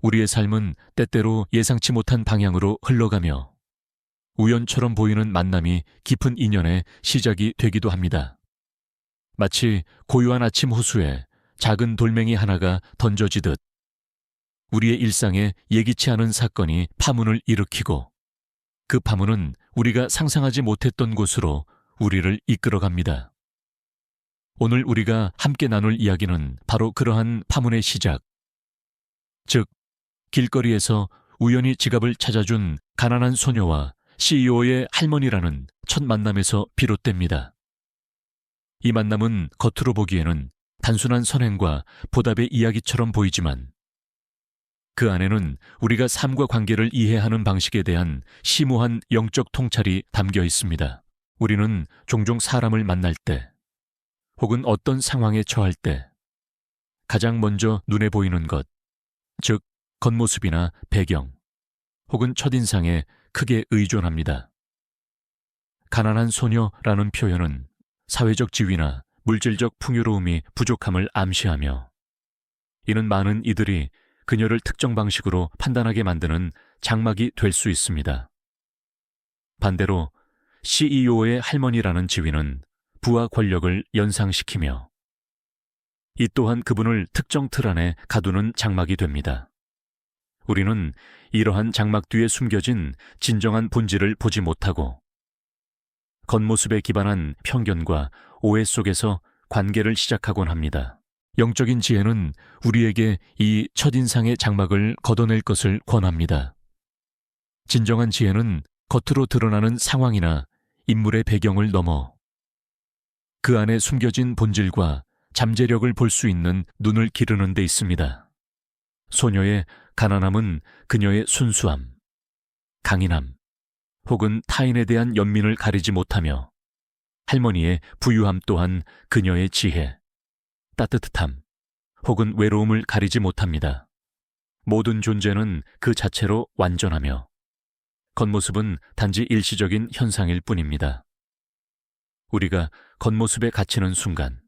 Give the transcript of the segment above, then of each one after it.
우리의 삶은 때때로 예상치 못한 방향으로 흘러가며 우연처럼 보이는 만남이 깊은 인연의 시작이 되기도 합니다. 마치 고요한 아침 호수에 작은 돌멩이 하나가 던져지듯 우리의 일상에 예기치 않은 사건이 파문을 일으키고 그 파문은 우리가 상상하지 못했던 곳으로 우리를 이끌어갑니다. 오늘 우리가 함께 나눌 이야기는 바로 그러한 파문의 시작, 즉 길거리에서 우연히 지갑을 찾아준 가난한 소녀와 CEO의 할머니라는 첫 만남에서 비롯됩니다. 이 만남은 겉으로 보기에는 단순한 선행과 보답의 이야기처럼 보이지만 그 안에는 우리가 삶과 관계를 이해하는 방식에 대한 심오한 영적 통찰이 담겨 있습니다. 우리는 종종 사람을 만날 때 혹은 어떤 상황에 처할 때 가장 먼저 눈에 보이는 것, 즉 겉모습이나 배경 혹은 첫인상에 크게 의존합니다. 가난한 소녀라는 표현은 사회적 지위나 물질적 풍요로움이 부족함을 암시하며 이는 많은 이들이 그녀를 특정 방식으로 판단하게 만드는 장막이 될 수 있습니다. 반대로 CEO의 할머니라는 지위는 부와 권력을 연상시키며 이 또한 그분을 특정 틀 안에 가두는 장막이 됩니다. 우리는 이러한 장막 뒤에 숨겨진 진정한 본질을 보지 못하고 겉모습에 기반한 편견과 오해 속에서 관계를 시작하곤 합니다. 영적인 지혜는 우리에게 이 첫인상의 장막을 걷어낼 것을 권합니다. 진정한 지혜는 겉으로 드러나는 상황이나 인물의 배경을 넘어 그 안에 숨겨진 본질과 잠재력을 볼 수 있는 눈을 기르는 데 있습니다. 소녀의 가난함은 그녀의 순수함, 강인함, 혹은 타인에 대한 연민을 가리지 못하며 할머니의 부유함 또한 그녀의 지혜, 따뜻함, 혹은 외로움을 가리지 못합니다. 모든 존재는 그 자체로 완전하며 겉모습은 단지 일시적인 현상일 뿐입니다. 우리가 겉모습에 갇히는 순간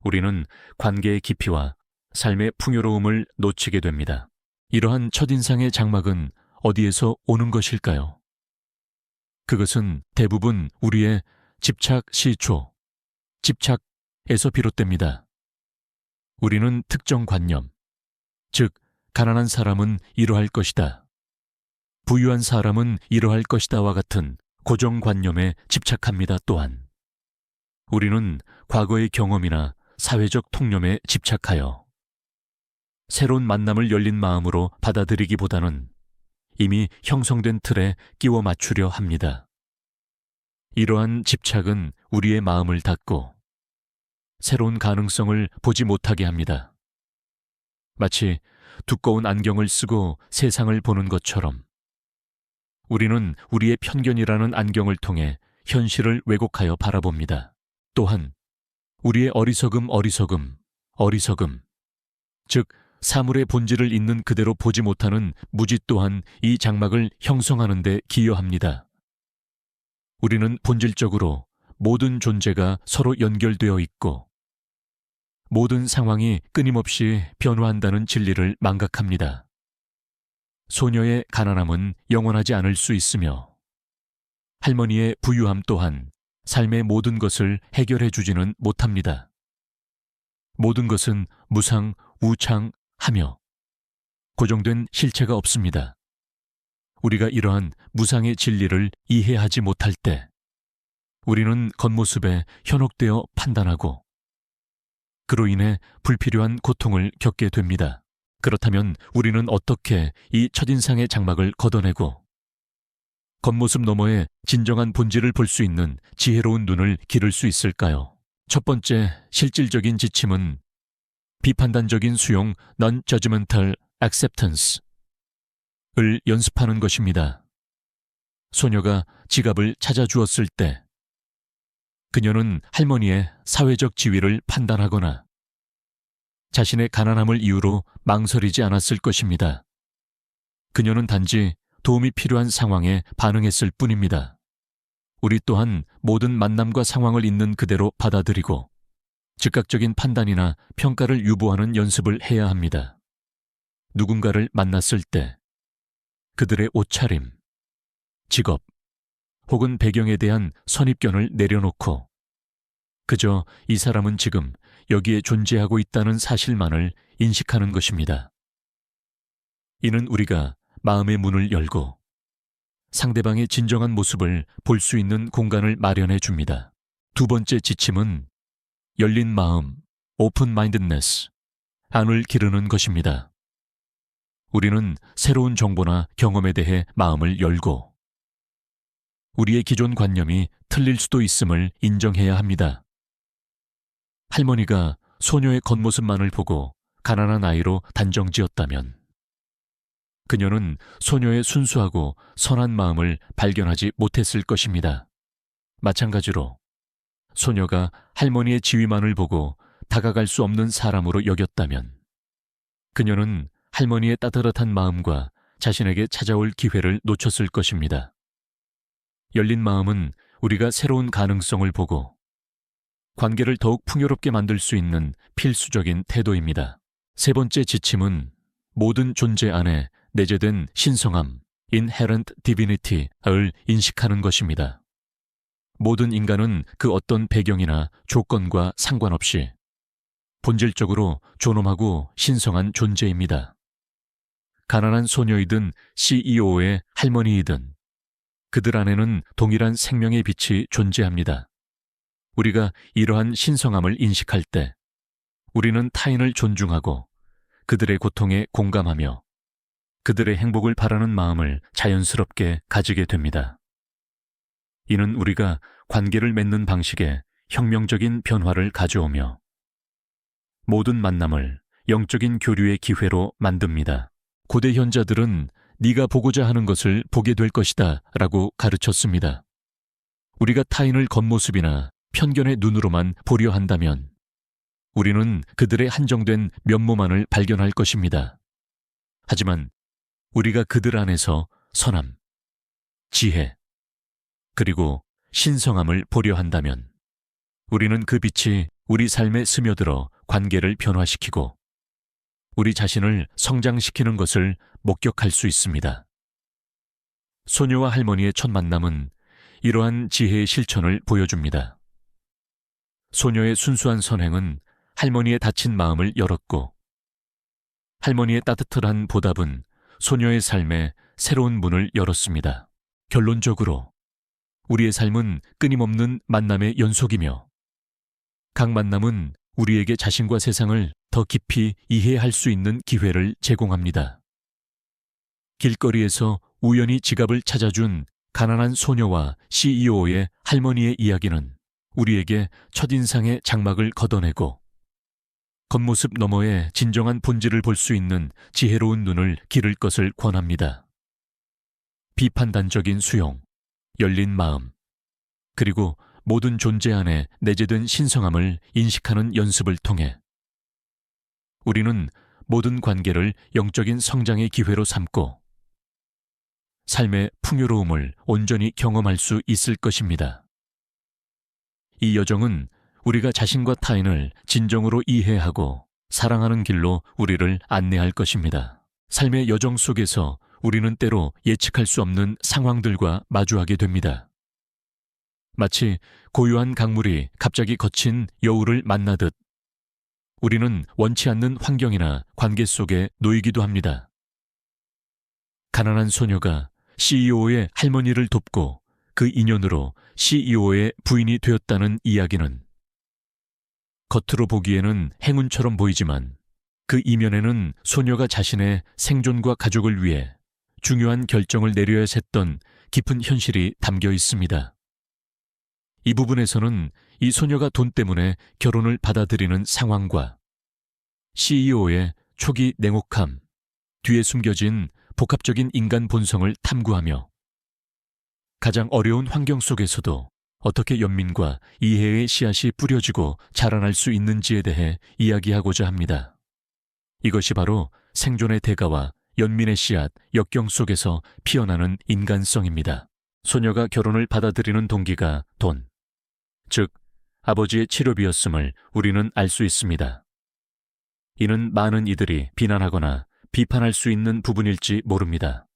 우리는 관계의 깊이와 삶의 풍요로움을 놓치게 됩니다. 이러한 첫인상의 장막은 어디에서 오는 것일까요? 그것은 대부분 우리의 집착 시초, 집착에서 비롯됩니다. 우리는 특정 관념, 즉 가난한 사람은 이러할 것이다, 부유한 사람은 이러할 것이다와 같은 고정관념에 집착합니다. 또한 우리는 과거의 경험이나 사회적 통념에 집착하여 새로운 만남을 열린 마음으로 받아들이기보다는 이미 형성된 틀에 끼워 맞추려 합니다. 이러한 집착은 우리의 마음을 닫고 새로운 가능성을 보지 못하게 합니다. 마치 두꺼운 안경을 쓰고 세상을 보는 것처럼 우리는 우리의 편견이라는 안경을 통해 현실을 왜곡하여 바라봅니다. 또한 우리의 어리석음, 즉 사물의 본질을 있는 그대로 보지 못하는 무지 또한 이 장막을 형성하는 데 기여합니다. 우리는 본질적으로 모든 존재가 서로 연결되어 있고 모든 상황이 끊임없이 변화한다는 진리를 망각합니다. 소녀의 가난함은 영원하지 않을 수 있으며 할머니의 부유함 또한 삶의 모든 것을 해결해 주지는 못합니다. 모든 것은 무상, 우창하며 고정된 실체가 없습니다. 우리가 이러한 무상의 진리를 이해하지 못할 때 우리는 겉모습에 현혹되어 판단하고 그로 인해 불필요한 고통을 겪게 됩니다. 그렇다면 우리는 어떻게 이 첫인상의 장막을 걷어내고 겉모습 너머의 진정한 본질을 볼 수 있는 지혜로운 눈을 기를 수 있을까요? 첫 번째 실질적인 지침은 비판단적인 수용 non-judgmental acceptance를 연습하는 것입니다. 소녀가 지갑을 찾아주었을 때 그녀는 할머니의 사회적 지위를 판단하거나 자신의 가난함을 이유로 망설이지 않았을 것입니다. 그녀는 단지 도움이 필요한 상황에 반응했을 뿐입니다. 우리 또한 모든 만남과 상황을 있는 그대로 받아들이고 즉각적인 판단이나 평가를 유보하는 연습을 해야 합니다. 누군가를 만났을 때 그들의 옷차림, 직업, 혹은 배경에 대한 선입견을 내려놓고 그저 이 사람은 지금 여기에 존재하고 있다는 사실만을 인식하는 것입니다. 이는 우리가 마음의 문을 열고 상대방의 진정한 모습을 볼 수 있는 공간을 마련해 줍니다. 두 번째 지침은 열린 마음, open mindedness, 안을 기르는 것입니다. 우리는 새로운 정보나 경험에 대해 마음을 열고 우리의 기존 관념이 틀릴 수도 있음을 인정해야 합니다. 할머니가 소녀의 겉모습만을 보고 가난한 아이로 단정지었다면 그녀는 소녀의 순수하고 선한 마음을 발견하지 못했을 것입니다. 마찬가지로 소녀가 할머니의 지위만을 보고 다가갈 수 없는 사람으로 여겼다면 그녀는 할머니의 따뜻한 마음과 자신에게 찾아올 기회를 놓쳤을 것입니다. 열린 마음은 우리가 새로운 가능성을 보고 관계를 더욱 풍요롭게 만들 수 있는 필수적인 태도입니다. 세 번째 지침은 모든 존재 안에 내재된 신성함, inherent divinity를 인식하는 것입니다. 모든 인간은 그 어떤 배경이나 조건과 상관없이 본질적으로 존엄하고 신성한 존재입니다. 가난한 소녀이든 CEO의 할머니이든 그들 안에는 동일한 생명의 빛이 존재합니다. 우리가 이러한 신성함을 인식할 때 우리는 타인을 존중하고 그들의 고통에 공감하며 그들의 행복을 바라는 마음을 자연스럽게 가지게 됩니다. 이는 우리가 관계를 맺는 방식에 혁명적인 변화를 가져오며 모든 만남을 영적인 교류의 기회로 만듭니다. 고대 현자들은 네가 보고자 하는 것을 보게 될 것이다 라고 가르쳤습니다. 우리가 타인을 겉모습이나 편견의 눈으로만 보려 한다면 우리는 그들의 한정된 면모만을 발견할 것입니다. 하지만 우리가 그들 안에서 선함, 지혜, 그리고 신성함을 보려 한다면 우리는 그 빛이 우리 삶에 스며들어 관계를 변화시키고 우리 자신을 성장시키는 것을 목격할 수 있습니다. 소녀와 할머니의 첫 만남은 이러한 지혜의 실천을 보여줍니다. 소녀의 순수한 선행은 할머니의 닫힌 마음을 열었고 할머니의 따뜻한 보답은 소녀의 삶에 새로운 문을 열었습니다. 결론적으로 우리의 삶은 끊임없는 만남의 연속이며 각 만남은 우리에게 자신과 세상을 더 깊이 이해할 수 있는 기회를 제공합니다. 길거리에서 우연히 지갑을 찾아준 가난한 소녀와 CEO의 할머니의 이야기는 우리에게 첫인상의 장막을 걷어내고 겉모습 너머의 진정한 본질을 볼 수 있는 지혜로운 눈을 기를 것을 권합니다. 비판단적인 수용, 열린 마음, 그리고 모든 존재 안에 내재된 신성함을 인식하는 연습을 통해 우리는 모든 관계를 영적인 성장의 기회로 삼고 삶의 풍요로움을 온전히 경험할 수 있을 것입니다. 이 여정은 우리가 자신과 타인을 진정으로 이해하고 사랑하는 길로 우리를 안내할 것입니다. 삶의 여정 속에서 우리는 때로 예측할 수 없는 상황들과 마주하게 됩니다. 마치 고요한 강물이 갑자기 거친 여우를 만나듯 우리는 원치 않는 환경이나 관계 속에 놓이기도 합니다. 가난한 소녀가 CEO의 할머니를 돕고 그 인연으로 CEO의 부인이 되었다는 이야기는 겉으로 보기에는 행운처럼 보이지만 그 이면에는 소녀가 자신의 생존과 가족을 위해 중요한 결정을 내려야 했던 깊은 현실이 담겨 있습니다. 이 부분에서는 이 소녀가 돈 때문에 결혼을 받아들이는 상황과 CEO의 초기 냉혹함, 뒤에 숨겨진 복합적인 인간 본성을 탐구하며 가장 어려운 환경 속에서도 어떻게 연민과 이해의 씨앗이 뿌려지고 자라날 수 있는지에 대해 이야기하고자 합니다. 이것이 바로 생존의 대가와 연민의 씨앗, 역경 속에서 피어나는 인간성입니다. 소녀가 결혼을 받아들이는 동기가 돈, 즉 아버지의 치료비였음을 우리는 알 수 있습니다. 이는 많은 이들이 비난하거나 비판할 수 있는 부분일지 모릅니다.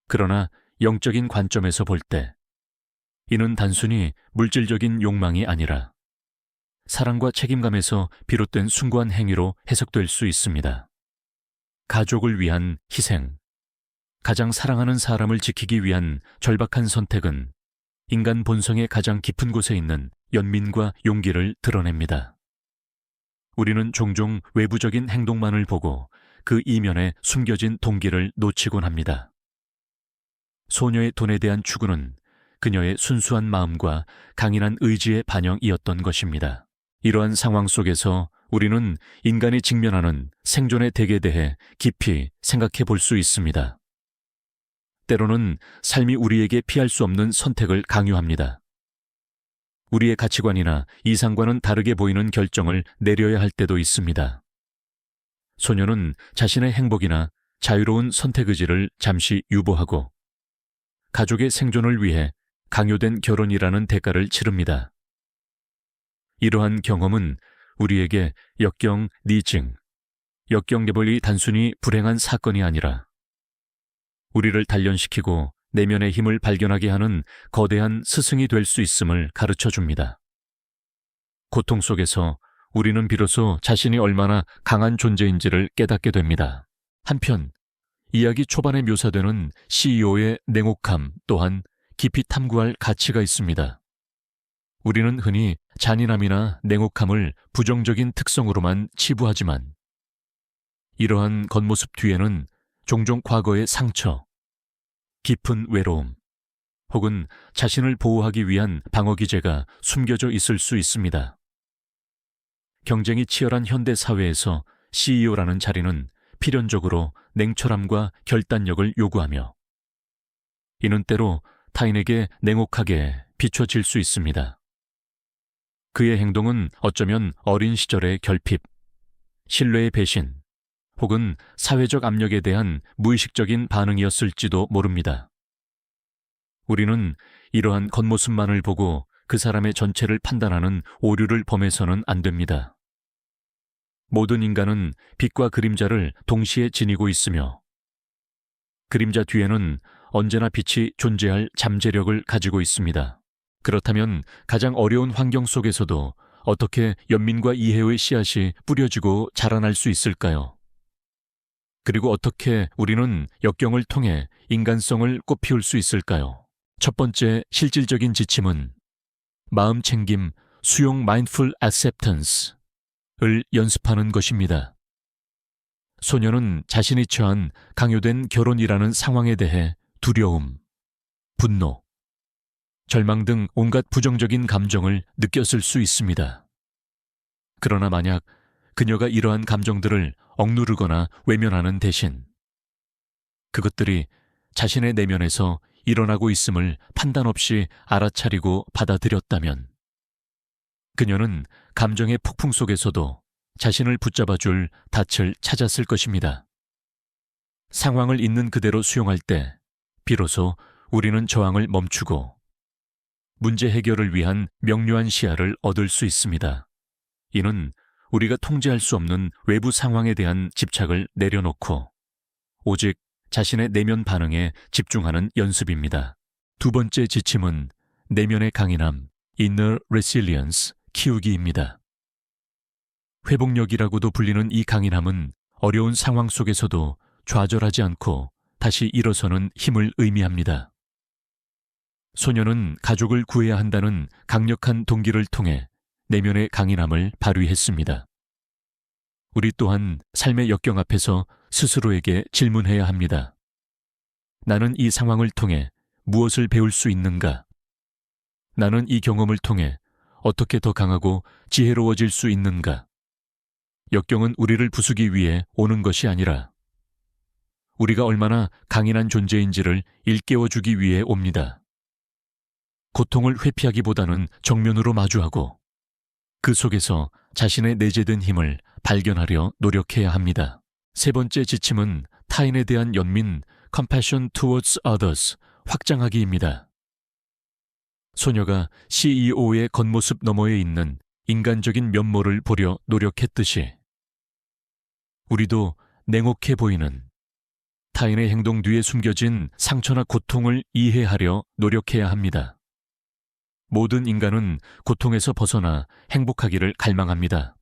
그러나 영적인 관점에서 볼 때 이는 단순히 물질적인 욕망이 아니라 사랑과 책임감에서 비롯된 숭고한 행위로 해석될 수 있습니다. 가족을 위한 희생, 가장 사랑하는 사람을 지키기 위한 절박한 선택은 인간 본성의 가장 깊은 곳에 있는 연민과 용기를 드러냅니다. 우리는 종종 외부적인 행동만을 보고 그 이면에 숨겨진 동기를 놓치곤 합니다. 소녀의 돈에 대한 추구는 그녀의 순수한 마음과 강인한 의지의 반영이었던 것입니다. 이러한 상황 속에서 우리는 인간이 직면하는 생존의 덱에 대해 깊이 생각해 볼 수 있습니다. 때로는 삶이 우리에게 피할 수 없는 선택을 강요합니다. 우리의 가치관이나 이상과는 다르게 보이는 결정을 내려야 할 때도 있습니다. 소녀는 자신의 행복이나 자유로운 선택 의지를 잠시 유보하고 가족의 생존을 위해 강요된 결혼이라는 대가를 치릅니다. 이러한 경험은 우리에게 역경레벨이 단순히 불행한 사건이 아니라 우리를 단련시키고 내면의 힘을 발견하게 하는 거대한 스승이 될 수 있음을 가르쳐 줍니다. 고통 속에서 우리는 비로소 자신이 얼마나 강한 존재인지를 깨닫게 됩니다. 한편 이야기 초반에 묘사되는 CEO의 냉혹함 또한 깊이 탐구할 가치가 있습니다. 우리는 흔히 잔인함이나 냉혹함을 부정적인 특성으로만 치부하지만 이러한 겉모습 뒤에는 종종 과거의 상처, 깊은 외로움, 혹은 자신을 보호하기 위한 방어기제가 숨겨져 있을 수 있습니다. 경쟁이 치열한 현대 사회에서 CEO라는 자리는 필연적으로 냉철함과 결단력을 요구하며 이는 때로 타인에게 냉혹하게 비춰질 수 있습니다. 그의 행동은 어쩌면 어린 시절의 결핍, 신뢰의 배신, 혹은 사회적 압력에 대한 무의식적인 반응이었을지도 모릅니다. 우리는 이러한 겉모습만을 보고 그 사람의 전체를 판단하는 오류를 범해서는 안 됩니다. 모든 인간은 빛과 그림자를 동시에 지니고 있으며 그림자 뒤에는 언제나 빛이 존재할 잠재력을 가지고 있습니다. 그렇다면 가장 어려운 환경 속에서도 어떻게 연민과 이해의 씨앗이 뿌려지고 자라날 수 있을까요? 그리고 어떻게 우리는 역경을 통해 인간성을 꽃피울 수 있을까요? 첫 번째 실질적인 지침은 마음 챙김, 수용 mindful acceptance를 연습하는 것입니다. 소녀는 자신이 처한 강요된 결혼이라는 상황에 대해 두려움, 분노, 절망 등 온갖 부정적인 감정을 느꼈을 수 있습니다. 그러나 만약 그녀가 이러한 감정들을 억누르거나 외면하는 대신 그것들이 자신의 내면에서 일어나고 있음을 판단 없이 알아차리고 받아들였다면 그녀는 감정의 폭풍 속에서도 자신을 붙잡아줄 닻을 찾았을 것입니다. 상황을 있는 그대로 수용할 때 비로소 우리는 저항을 멈추고 문제 해결을 위한 명료한 시야를 얻을 수 있습니다. 이는 우리가 통제할 수 없는 외부 상황에 대한 집착을 내려놓고 오직 자신의 내면 반응에 집중하는 연습입니다. 두 번째 지침은 내면의 강인함, inner resilience, 키우기입니다. 회복력이라고도 불리는 이 강인함은 어려운 상황 속에서도 좌절하지 않고 다시 일어서는 힘을 의미합니다. 소녀는 가족을 구해야 한다는 강력한 동기를 통해 내면의 강인함을 발휘했습니다. 우리 또한 삶의 역경 앞에서 스스로에게 질문해야 합니다. 나는 이 상황을 통해 무엇을 배울 수 있는가? 나는 이 경험을 통해 어떻게 더 강하고 지혜로워질 수 있는가? 역경은 우리를 부수기 위해 오는 것이 아니라 우리가 얼마나 강인한 존재인지를 일깨워주기 위해 옵니다. 고통을 회피하기보다는 정면으로 마주하고 그 속에서 자신의 내재된 힘을 발견하려 노력해야 합니다. 세 번째 지침은 타인에 대한 연민, compassion towards others, 확장하기입니다. 소녀가 CEO의 겉모습 너머에 있는 인간적인 면모를 보려 노력했듯이 우리도 냉혹해 보이는 타인의 행동 뒤에 숨겨진 상처나 고통을 이해하려 노력해야 합니다. 모든 인간은 고통에서 벗어나 행복하기를 갈망합니다.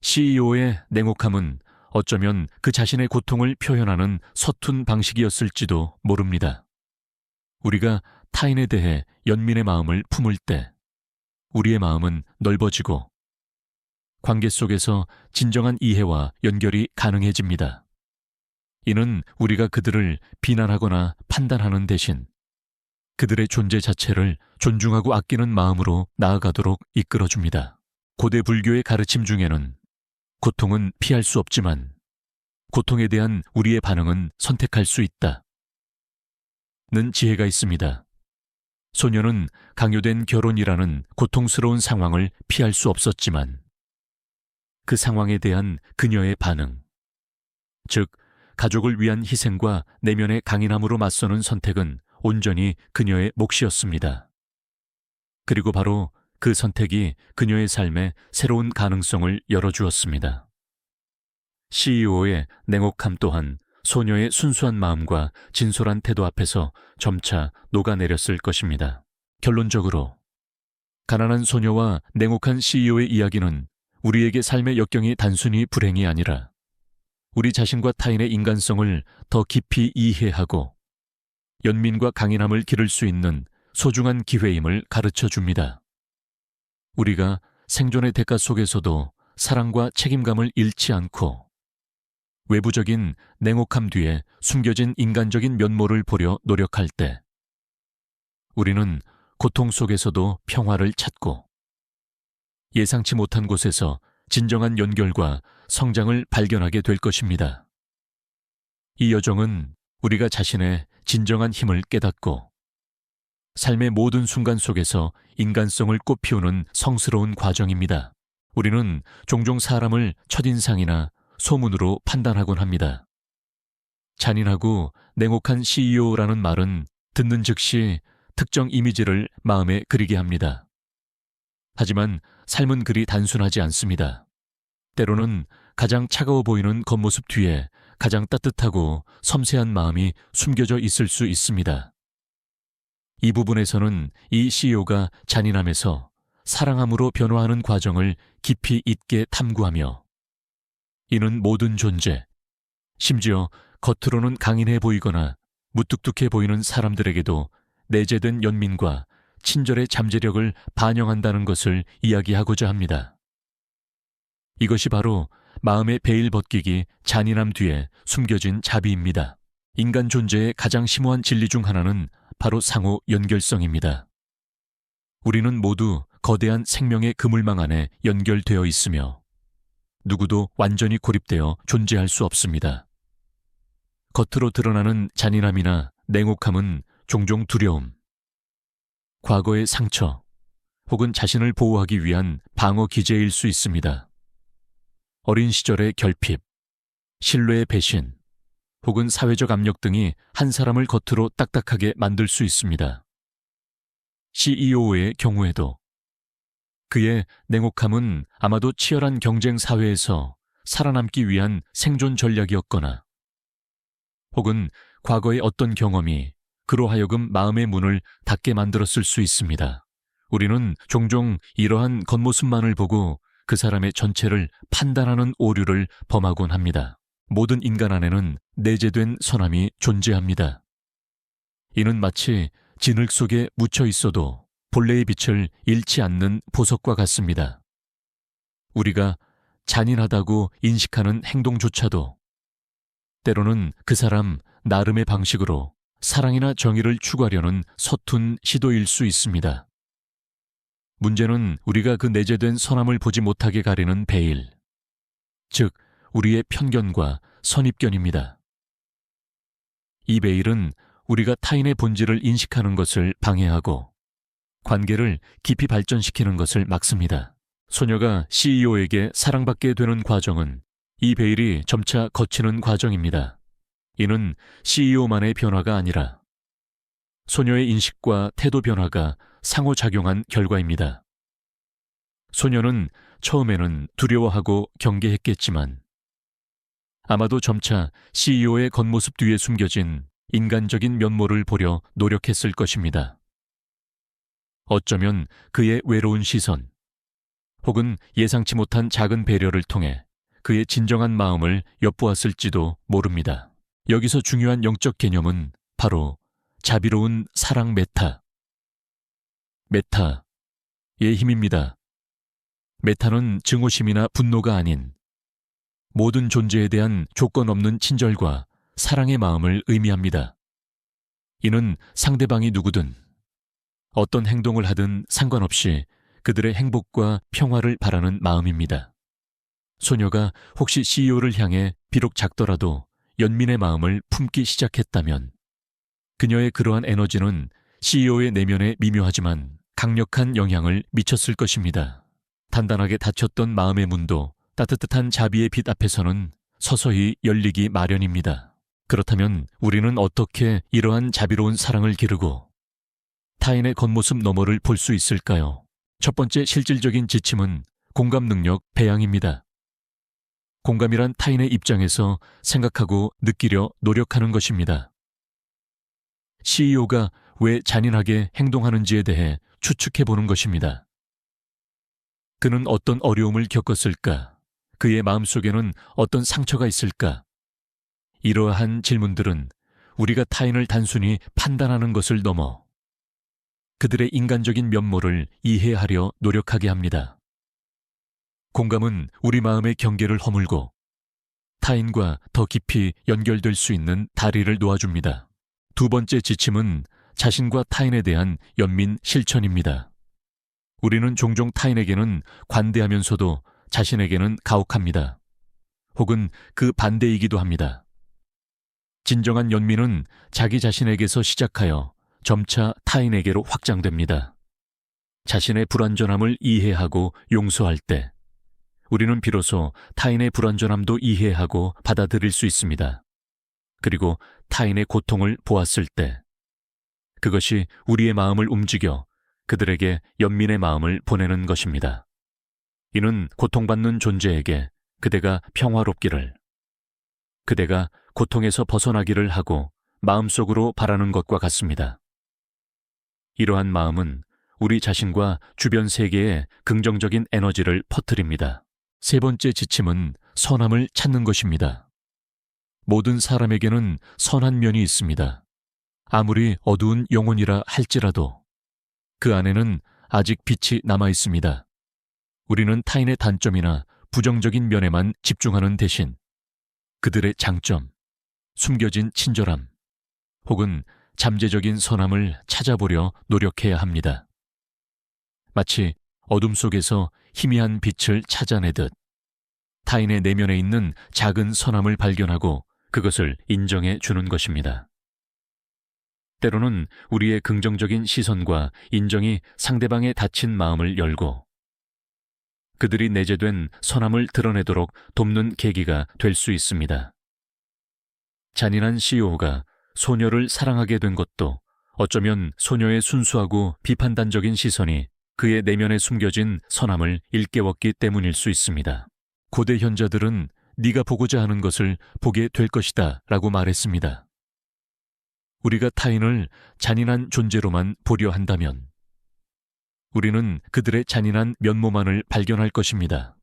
CEO의 냉혹함은 어쩌면 그 자신의 고통을 표현하는 서툰 방식이었을지도 모릅니다. 우리가 타인에 대해 연민의 마음을 품을 때 우리의 마음은 넓어지고 관계 속에서 진정한 이해와 연결이 가능해집니다. 이는 우리가 그들을 비난하거나 판단하는 대신 그들의 존재 자체를 존중하고 아끼는 마음으로 나아가도록 이끌어줍니다. 고대 불교의 가르침 중에는 고통은 피할 수 없지만 고통에 대한 우리의 반응은 선택할 수 있다 는 지혜가 있습니다. 소녀는 강요된 결혼이라는 고통스러운 상황을 피할 수 없었지만 그 상황에 대한 그녀의 반응, 즉 가족을 위한 희생과 내면의 강인함으로 맞서는 선택은 온전히 그녀의 몫이었습니다. 그리고 바로 그 선택이 그녀의 삶에 새로운 가능성을 열어주었습니다. CEO의 냉혹함 또한 소녀의 순수한 마음과 진솔한 태도 앞에서 점차 녹아내렸을 것입니다. 결론적으로 가난한 소녀와 냉혹한 CEO의 이야기는 우리에게 삶의 역경이 단순히 불행이 아니라 우리 자신과 타인의 인간성을 더 깊이 이해하고 연민과 강인함을 기를 수 있는 소중한 기회임을 가르쳐 줍니다. 우리가 생존의 대가 속에서도 사랑과 책임감을 잃지 않고 외부적인 냉혹함 뒤에 숨겨진 인간적인 면모를 보려 노력할 때 우리는 고통 속에서도 평화를 찾고 예상치 못한 곳에서 진정한 연결과 성장을 발견하게 될 것입니다. 이 여정은 우리가 자신의 진정한 힘을 깨닫고 삶의 모든 순간 속에서 인간성을 꽃피우는 성스러운 과정입니다. 우리는 종종 사람을 첫인상이나 소문으로 판단하곤 합니다. 잔인하고 냉혹한 CEO라는 말은 듣는 즉시 특정 이미지를 마음에 그리게 합니다. 하지만 삶은 그리 단순하지 않습니다. 때로는 가장 차가워 보이는 겉모습 뒤에 가장 따뜻하고 섬세한 마음이 숨겨져 있을 수 있습니다. 이 부분에서는 이 CEO가 잔인함에서 사랑함으로 변화하는 과정을 깊이 있게 탐구하며 이는 모든 존재, 심지어 겉으로는 강인해 보이거나 무뚝뚝해 보이는 사람들에게도 내재된 연민과 친절의 잠재력을 반영한다는 것을 이야기하고자 합니다. 이것이 바로 마음의 베일 벗기기 잔인함 뒤에 숨겨진 자비입니다. 인간 존재의 가장 심오한 진리 중 하나는 바로 상호 연결성입니다. 우리는 모두 거대한 생명의 그물망 안에 연결되어 있으며 누구도 완전히 고립되어 존재할 수 없습니다. 겉으로 드러나는 잔인함이나 냉혹함은 종종 두려움, 과거의 상처 혹은 자신을 보호하기 위한 방어 기제일 수 있습니다. 어린 시절의 결핍, 신뢰의 배신, 혹은 사회적 압력 등이 한 사람을 겉으로 딱딱하게 만들 수 있습니다. CEO의 경우에도 그의 냉혹함은 아마도 치열한 경쟁 사회에서 살아남기 위한 생존 전략이었거나 혹은 과거의 어떤 경험이 그로 하여금 마음의 문을 닫게 만들었을 수 있습니다. 우리는 종종 이러한 겉모습만을 보고 그 사람의 전체를 판단하는 오류를 범하곤 합니다. 모든 인간 안에는 내재된 선함이 존재합니다. 이는 마치 진흙 속에 묻혀 있어도 본래의 빛을 잃지 않는 보석과 같습니다. 우리가 잔인하다고 인식하는 행동조차도 때로는 그 사람 나름의 방식으로 사랑이나 정의를 추구하려는 서툰 시도일 수 있습니다. 문제는 우리가 그 내재된 선함을 보지 못하게 가리는 베일, 즉 우리의 편견과 선입견입니다. 이 베일은 우리가 타인의 본질을 인식하는 것을 방해하고 관계를 깊이 발전시키는 것을 막습니다. 소녀가 CEO에게 사랑받게 되는 과정은 이 베일이 점차 걷히는 과정입니다. 이는 CEO만의 변화가 아니라 소녀의 인식과 태도 변화가 상호작용한 결과입니다. 소녀는 처음에는 두려워하고 경계했겠지만 아마도 점차 CEO의 겉모습 뒤에 숨겨진 인간적인 면모를 보려 노력했을 것입니다. 어쩌면 그의 외로운 시선, 혹은 예상치 못한 작은 배려를 통해 그의 진정한 마음을 엿보았을지도 모릅니다. 여기서 중요한 영적 개념은 바로 자비로운 사랑 메타. 메타의 힘입니다. 메타는 증오심이나 분노가 아닌 모든 존재에 대한 조건 없는 친절과 사랑의 마음을 의미합니다. 이는 상대방이 누구든 어떤 행동을 하든 상관없이 그들의 행복과 평화를 바라는 마음입니다. 소녀가 혹시 CEO를 향해 비록 작더라도 연민의 마음을 품기 시작했다면 그녀의 그러한 에너지는 CEO의 내면에 미묘하지만 강력한 영향을 미쳤을 것입니다. 단단하게 닫혔던 마음의 문도 따뜻한 자비의 빛 앞에서는 서서히 열리기 마련입니다. 그렇다면 우리는 어떻게 이러한 자비로운 사랑을 기르고 타인의 겉모습 너머를 볼 수 있을까요? 첫 번째 실질적인 지침은 공감 능력 배양입니다. 공감이란 타인의 입장에서 생각하고 느끼려 노력하는 것입니다. CEO가 왜 잔인하게 행동하는지에 대해 추측해보는 것입니다. 그는 어떤 어려움을 겪었을까? 그의 마음속에는 어떤 상처가 있을까? 이러한 질문들은 우리가 타인을 단순히 판단하는 것을 넘어 그들의 인간적인 면모를 이해하려 노력하게 합니다. 공감은 우리 마음의 경계를 허물고 타인과 더 깊이 연결될 수 있는 다리를 놓아줍니다. 두 번째 지침은 자신과 타인에 대한 연민 실천입니다. 우리는 종종 타인에게는 관대하면서도 자신에게는 가혹합니다. 혹은 그 반대이기도 합니다. 진정한 연민은 자기 자신에게서 시작하여 점차 타인에게로 확장됩니다. 자신의 불완전함을 이해하고 용서할 때 우리는 비로소 타인의 불완전함도 이해하고 받아들일 수 있습니다. 그리고 타인의 고통을 보았을 때 그것이 우리의 마음을 움직여 그들에게 연민의 마음을 보내는 것입니다. 이는 고통받는 존재에게 그대가 평화롭기를, 그대가 고통에서 벗어나기를 하고 마음속으로 바라는 것과 같습니다. 이러한 마음은 우리 자신과 주변 세계에 긍정적인 에너지를 퍼뜨립니다. 세 번째 지침은 선함을 찾는 것입니다. 모든 사람에게는 선한 면이 있습니다. 아무리 어두운 영혼이라 할지라도 그 안에는 아직 빛이 남아 있습니다. 우리는 타인의 단점이나 부정적인 면에만 집중하는 대신 그들의 장점, 숨겨진 친절함, 혹은 잠재적인 선함을 찾아보려 노력해야 합니다. 마치 어둠 속에서 희미한 빛을 찾아내듯 타인의 내면에 있는 작은 선함을 발견하고 그것을 인정해 주는 것입니다. 때로는 우리의 긍정적인 시선과 인정이 상대방의 닫힌 마음을 열고 그들이 내재된 선함을 드러내도록 돕는 계기가 될 수 있습니다. 잔인한 CEO가 소녀를 사랑하게 된 것도 어쩌면 소녀의 순수하고 비판단적인 시선이 그의 내면에 숨겨진 선함을 일깨웠기 때문일 수 있습니다. 고대 현자들은 네가 보고자 하는 것을 보게 될 것이다 라고 말했습니다. 우리가 타인을 잔인한 존재로만 보려 한다면 우리는 그들의 잔인한 면모만을 발견할 것입니다.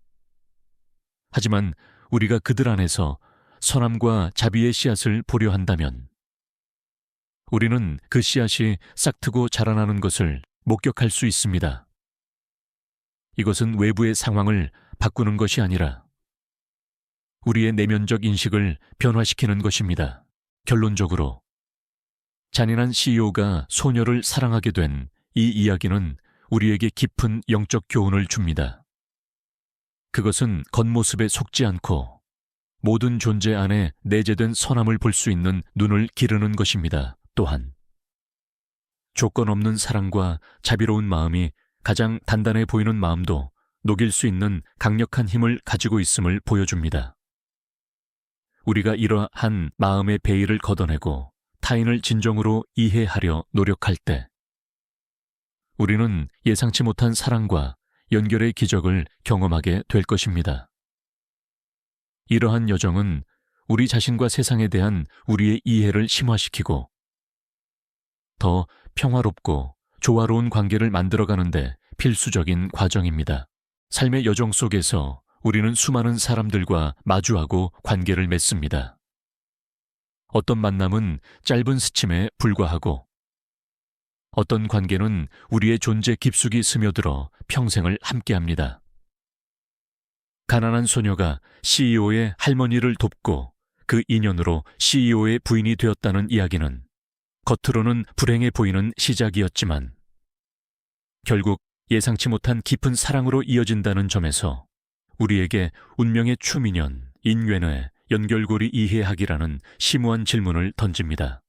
하지만 우리가 그들 안에서 선함과 자비의 씨앗을 보려 한다면 우리는 그 씨앗이 싹트고 자라나는 것을 목격할 수 있습니다. 이것은 외부의 상황을 바꾸는 것이 아니라 우리의 내면적 인식을 변화시키는 것입니다. 결론적으로 잔인한 CEO가 소녀를 사랑하게 된 이 이야기는 우리에게 깊은 영적 교훈을 줍니다. 그것은 겉모습에 속지 않고 모든 존재 안에 내재된 선함을 볼 수 있는 눈을 기르는 것입니다. 또한 조건 없는 사랑과 자비로운 마음이 가장 단단해 보이는 마음도 녹일 수 있는 강력한 힘을 가지고 있음을 보여줍니다. 우리가 이러한 마음의 베일을 걷어내고 타인을 진정으로 이해하려 노력할 때 우리는 예상치 못한 사랑과 연결의 기적을 경험하게 될 것입니다. 이러한 여정은 우리 자신과 세상에 대한 우리의 이해를 심화시키고 더 평화롭고 조화로운 관계를 만들어가는데 필수적인 과정입니다. 삶의 여정 속에서 우리는 수많은 사람들과 마주하고 관계를 맺습니다. 어떤 만남은 짧은 스침에 불과하고 어떤 관계는 우리의 존재 깊숙이 스며들어 평생을 함께합니다. 가난한 소녀가 CEO의 할머니를 돕고 그 인연으로 CEO의 부인이 되었다는 이야기는 겉으로는 불행해 보이는 시작이었지만 결국 예상치 못한 깊은 사랑으로 이어진다는 점에서 우리에게 운명의 추민연, 인연의 연결고리 이해하기라는 심오한 질문을 던집니다.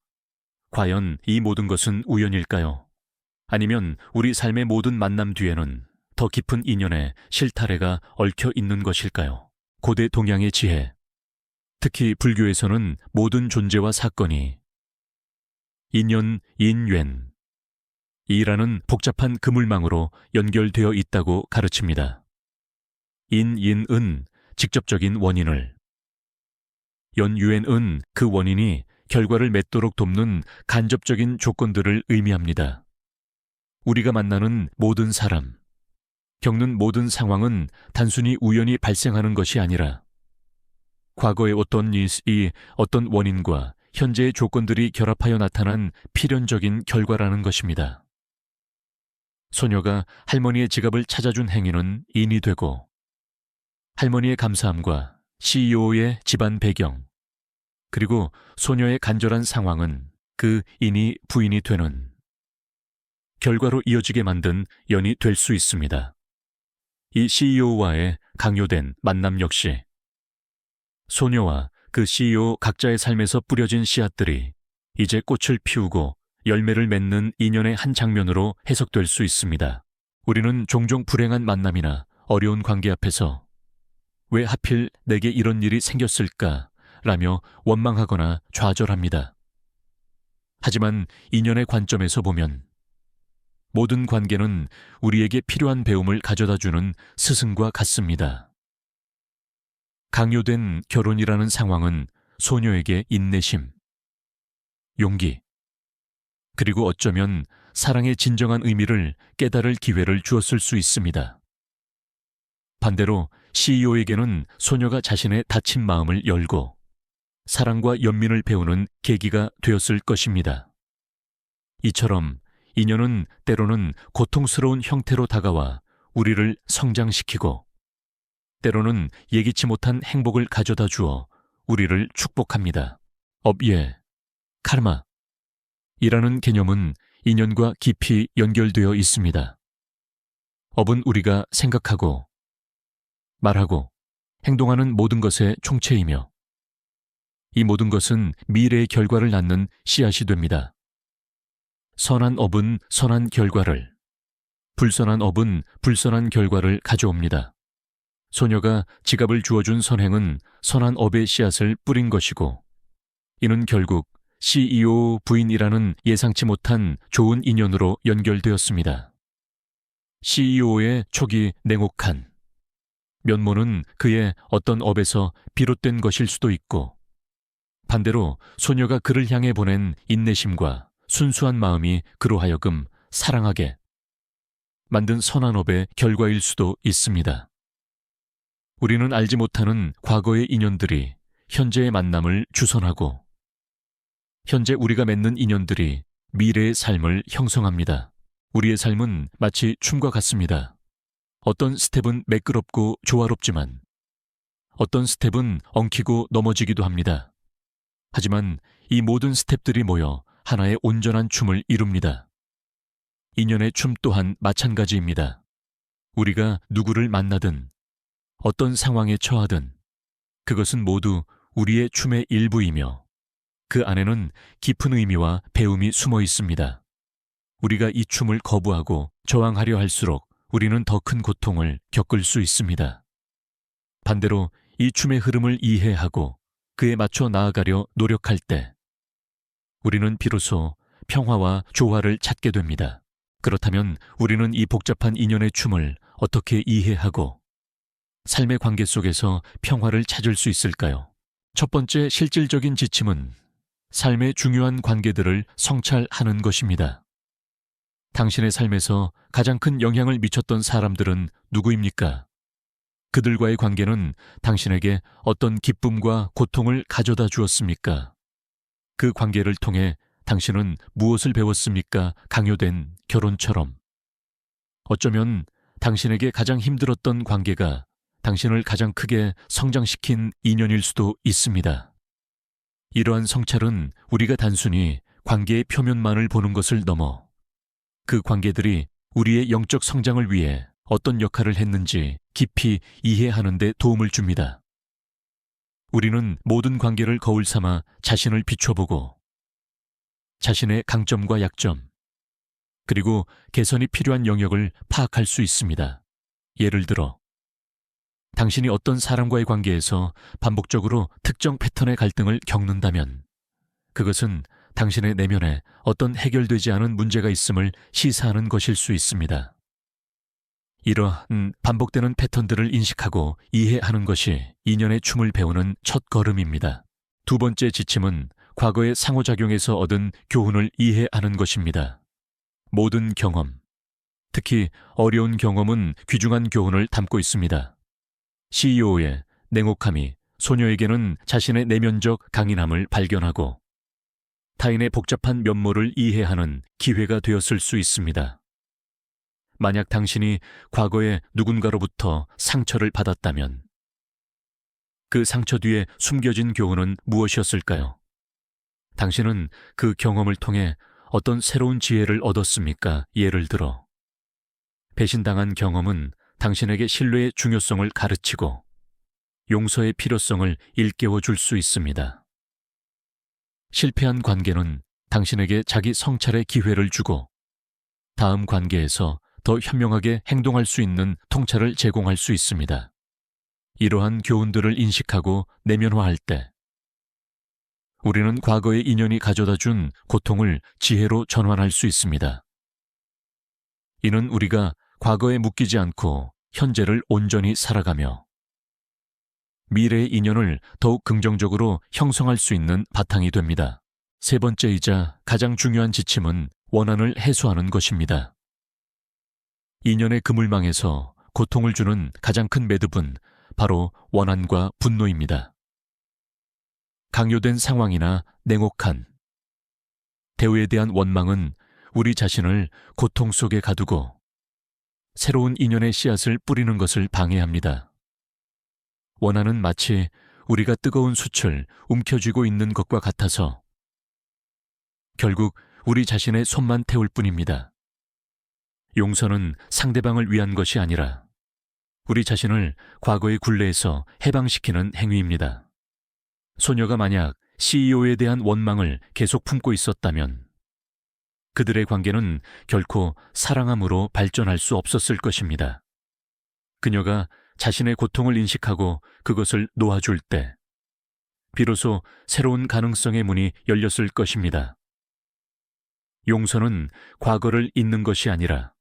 과연 이 모든 것은 우연일까요? 아니면 우리 삶의 모든 만남 뒤에는 더 깊은 인연의 실타래가 얽혀 있는 것일까요? 고대 동양의 지혜, 특히 불교에서는 모든 존재와 사건이 인연, 인緣, 이라는 복잡한 그물망으로 연결되어 있다고 가르칩니다. 인은 직접적인 원인을, 연유엔은 그 원인이 결과를 맺도록 돕는 간접적인 조건들을 의미합니다. 우리가 만나는 모든 사람, 겪는 모든 상황은 단순히 우연히 발생하는 것이 아니라 과거의 어떤 일이 어떤 원인과 현재의 조건들이 결합하여 나타난 필연적인 결과라는 것입니다. 소녀가 할머니의 지갑을 찾아준 행위는 인이 되고 할머니의 감사함과 CEO의 집안 배경, 그리고 소녀의 간절한 상황은 그 인이 부인이 되는 결과로 이어지게 만든 연이 될 수 있습니다. 이 CEO와의 강요된 만남 역시 소녀와 그 CEO 각자의 삶에서 뿌려진 씨앗들이 이제 꽃을 피우고 열매를 맺는 인연의 한 장면으로 해석될 수 있습니다. 우리는 종종 불행한 만남이나 어려운 관계 앞에서 왜 하필 내게 이런 일이 생겼을까? 라며 원망하거나 좌절합니다. 하지만 인연의 관점에서 보면 모든 관계는 우리에게 필요한 배움을 가져다주는 스승과 같습니다. 강요된 결혼이라는 상황은 소녀에게 인내심, 용기, 그리고 어쩌면 사랑의 진정한 의미를 깨달을 기회를 주었을 수 있습니다. 반대로 CEO에게는 소녀가 자신의 닫힌 마음을 열고 사랑과 연민을 배우는 계기가 되었을 것입니다. 이처럼 인연은 때로는 고통스러운 형태로 다가와 우리를 성장시키고 때로는 예기치 못한 행복을 가져다 주어 우리를 축복합니다. 업예, 카르마 이라는 개념은 인연과 깊이 연결되어 있습니다. 업은 우리가 생각하고 말하고 행동하는 모든 것의 총체이며 이 모든 것은 미래의 결과를 낳는 씨앗이 됩니다. 선한 업은 선한 결과를, 불선한 업은 불선한 결과를 가져옵니다. 소녀가 지갑을 주어준 선행은 선한 업의 씨앗을 뿌린 것이고 이는 결국 CEO 부인이라는 예상치 못한 좋은 인연으로 연결되었습니다. CEO의 촉이 냉혹한 면모는 그의 어떤 업에서 비롯된 것일 수도 있고 반대로 소녀가 그를 향해 보낸 인내심과 순수한 마음이 그로 하여금 사랑하게 만든 선한 업의 결과일 수도 있습니다. 우리는 알지 못하는 과거의 인연들이 현재의 만남을 주선하고 현재 우리가 맺는 인연들이 미래의 삶을 형성합니다. 우리의 삶은 마치 춤과 같습니다. 어떤 스텝은 매끄럽고 조화롭지만 어떤 스텝은 엉키고 넘어지기도 합니다. 하지만 이 모든 스텝들이 모여 하나의 온전한 춤을 이룹니다. 인연의 춤 또한 마찬가지입니다. 우리가 누구를 만나든 어떤 상황에 처하든 그것은 모두 우리의 춤의 일부이며 그 안에는 깊은 의미와 배움이 숨어 있습니다. 우리가 이 춤을 거부하고 저항하려 할수록 우리는 더 큰 고통을 겪을 수 있습니다. 반대로 이 춤의 흐름을 이해하고 그에 맞춰 나아가려 노력할 때 우리는 비로소 평화와 조화를 찾게 됩니다. 그렇다면 우리는 이 복잡한 인연의 춤을 어떻게 이해하고 삶의 관계 속에서 평화를 찾을 수 있을까요? 첫 번째 실질적인 지침은 삶의 중요한 관계들을 성찰하는 것입니다. 당신의 삶에서 가장 큰 영향을 미쳤던 사람들은 누구입니까? 그들과의 관계는 당신에게 어떤 기쁨과 고통을 가져다 주었습니까? 그 관계를 통해 당신은 무엇을 배웠습니까? 강요된 결혼처럼. 어쩌면 당신에게 가장 힘들었던 관계가 당신을 가장 크게 성장시킨 인연일 수도 있습니다. 이러한 성찰은 우리가 단순히 관계의 표면만을 보는 것을 넘어 그 관계들이 우리의 영적 성장을 위해 어떤 역할을 했는지 깊이 이해하는 데 도움을 줍니다. 우리는 모든 관계를 거울 삼아 자신을 비춰보고 자신의 강점과 약점, 그리고 개선이 필요한 영역을 파악할 수 있습니다. 예를 들어, 당신이 어떤 사람과의 관계에서 반복적으로 특정 패턴의 갈등을 겪는다면 그것은 당신의 내면에 어떤 해결되지 않은 문제가 있음을 시사하는 것일 수 있습니다. 이러한 반복되는 패턴들을 인식하고 이해하는 것이 인연의 춤을 배우는 첫 걸음입니다. 두 번째 지침은 과거의 상호작용에서 얻은 교훈을 이해하는 것입니다. 모든 경험, 특히 어려운 경험은 귀중한 교훈을 담고 있습니다. CEO의 냉혹함이 소녀에게는 자신의 내면적 강인함을 발견하고 타인의 복잡한 면모를 이해하는 기회가 되었을 수 있습니다. 만약 당신이 과거에 누군가로부터 상처를 받았다면 그 상처 뒤에 숨겨진 교훈은 무엇이었을까요? 당신은 그 경험을 통해 어떤 새로운 지혜를 얻었습니까? 예를 들어, 배신당한 경험은 당신에게 신뢰의 중요성을 가르치고 용서의 필요성을 일깨워 줄 수 있습니다. 실패한 관계는 당신에게 자기 성찰의 기회를 주고 다음 관계에서 더 현명하게 행동할 수 있는 통찰을 제공할 수 있습니다. 이러한 교훈들을 인식하고 내면화할 때 우리는 과거의 인연이 가져다 준 고통을 지혜로 전환할 수 있습니다. 이는 우리가 과거에 묶이지 않고 현재를 온전히 살아가며 미래의 인연을 더욱 긍정적으로 형성할 수 있는 바탕이 됩니다. 세 번째이자 가장 중요한 지침은 원한을 해소하는 것입니다. 인연의 그물망에서 고통을 주는 가장 큰 매듭은 바로 원한과 분노입니다. 강요된 상황이나 냉혹한 대우에 대한 원망은 우리 자신을 고통 속에 가두고 새로운 인연의 씨앗을 뿌리는 것을 방해합니다. 원한은 마치 우리가 뜨거운 숯을 움켜쥐고 있는 것과 같아서 결국 우리 자신의 손만 태울 뿐입니다. 용서는 상대방을 위한 것이 아니라 우리 자신을 과거의 굴레에서 해방시키는 행위입니다. 소녀가 만약 CEO에 대한 원망을 계속 품고 있었다면 그들의 관계는 결코 사랑함으로 발전할 수 없었을 것입니다. 그녀가 자신의 고통을 인식하고 그것을 놓아줄 때 비로소 새로운 가능성의 문이 열렸을 것입니다. 용서는 과거를 잊는 것이 아니라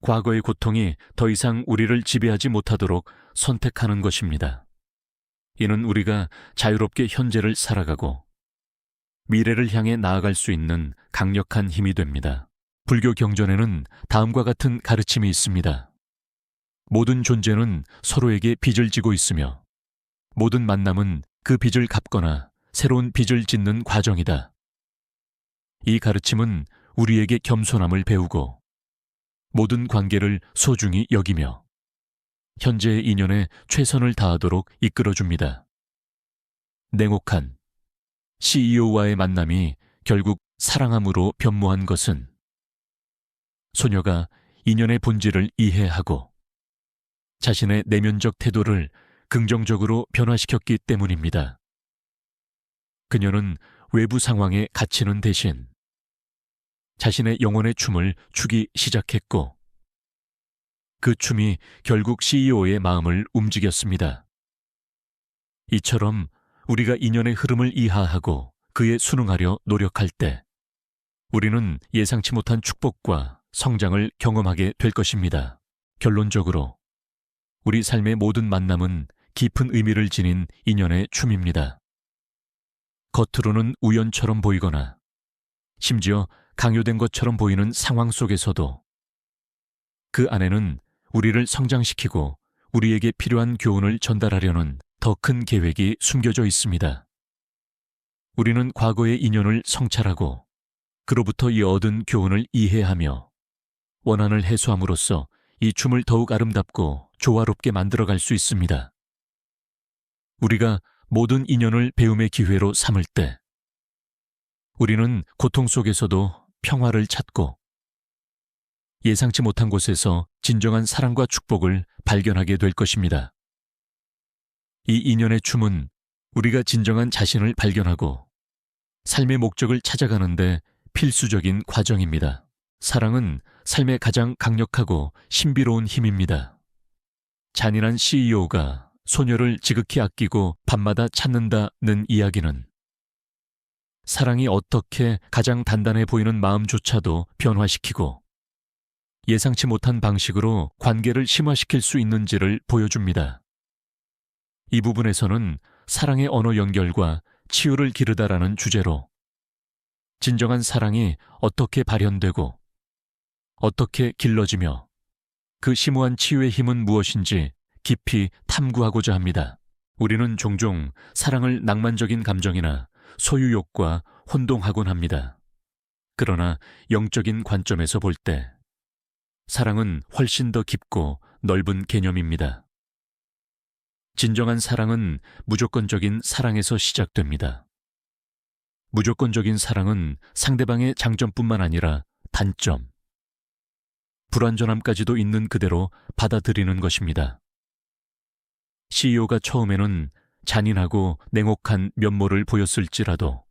과거의 고통이 더 이상 우리를 지배하지 못하도록 선택하는 것입니다. 이는 우리가 자유롭게 현재를 살아가고 미래를 향해 나아갈 수 있는 강력한 힘이 됩니다. 불교 경전에는 다음과 같은 가르침이 있습니다. 모든 존재는 서로에게 빚을 지고 있으며 모든 만남은 그 빚을 갚거나 새로운 빚을 짓는 과정이다. 이 가르침은 우리에게 겸손함을 배우고 모든 관계를 소중히 여기며 현재의 인연에 최선을 다하도록 이끌어줍니다. 냉혹한 CEO와의 만남이 결국 사랑함으로 변모한 것은 소녀가 인연의 본질을 이해하고 자신의 내면적 태도를 긍정적으로 변화시켰기 때문입니다. 그녀는 외부 상황에 갇히는 대신 자신의 영혼의 춤을 추기 시작했고 그 춤이 결국 CEO의 마음을 움직였습니다. 이처럼 우리가 인연의 흐름을 이해하고 그에 순응하려 노력할 때 우리는 예상치 못한 축복과 성장을 경험하게 될 것입니다. 결론적으로 우리 삶의 모든 만남은 깊은 의미를 지닌 인연의 춤입니다. 겉으로는 우연처럼 보이거나 심지어 강요된 것처럼 보이는 상황 속에서도 그 안에는 우리를 성장시키고 우리에게 필요한 교훈을 전달하려는 더 큰 계획이 숨겨져 있습니다. 우리는 과거의 인연을 성찰하고 그로부터 이 얻은 교훈을 이해하며 원한을 해소함으로써 이 춤을 더욱 아름답고 조화롭게 만들어갈 수 있습니다. 우리가 모든 인연을 배움의 기회로 삼을 때 우리는 고통 속에서도 평화를 찾고 예상치 못한 곳에서 진정한 사랑과 축복을 발견하게 될 것입니다. 이 인연의 춤은 우리가 진정한 자신을 발견하고 삶의 목적을 찾아가는데 필수적인 과정입니다. 사랑은 삶의 가장 강력하고 신비로운 힘입니다. 잔인한 CEO가 소녀를 지극히 아끼고 밤마다 찾는다는 이야기는 사랑이 어떻게 가장 단단해 보이는 마음조차도 변화시키고 예상치 못한 방식으로 관계를 심화시킬 수 있는지를 보여줍니다. 이 부분에서는 사랑의 언어 연결과 치유를 기르다라는 주제로 진정한 사랑이 어떻게 발현되고 어떻게 길러지며 그 심오한 치유의 힘은 무엇인지 깊이 탐구하고자 합니다. 우리는 종종 사랑을 낭만적인 감정이나 소유욕과 혼동하곤 합니다. 그러나 영적인 관점에서 볼 때 사랑은 훨씬 더 깊고 넓은 개념입니다. 진정한 사랑은 무조건적인 사랑에서 시작됩니다. 무조건적인 사랑은 상대방의 장점뿐만 아니라 단점, 불완전함까지도 있는 그대로 받아들이는 것입니다. CEO가 처음에는 잔인하고 냉혹한 면모를 보였을지라도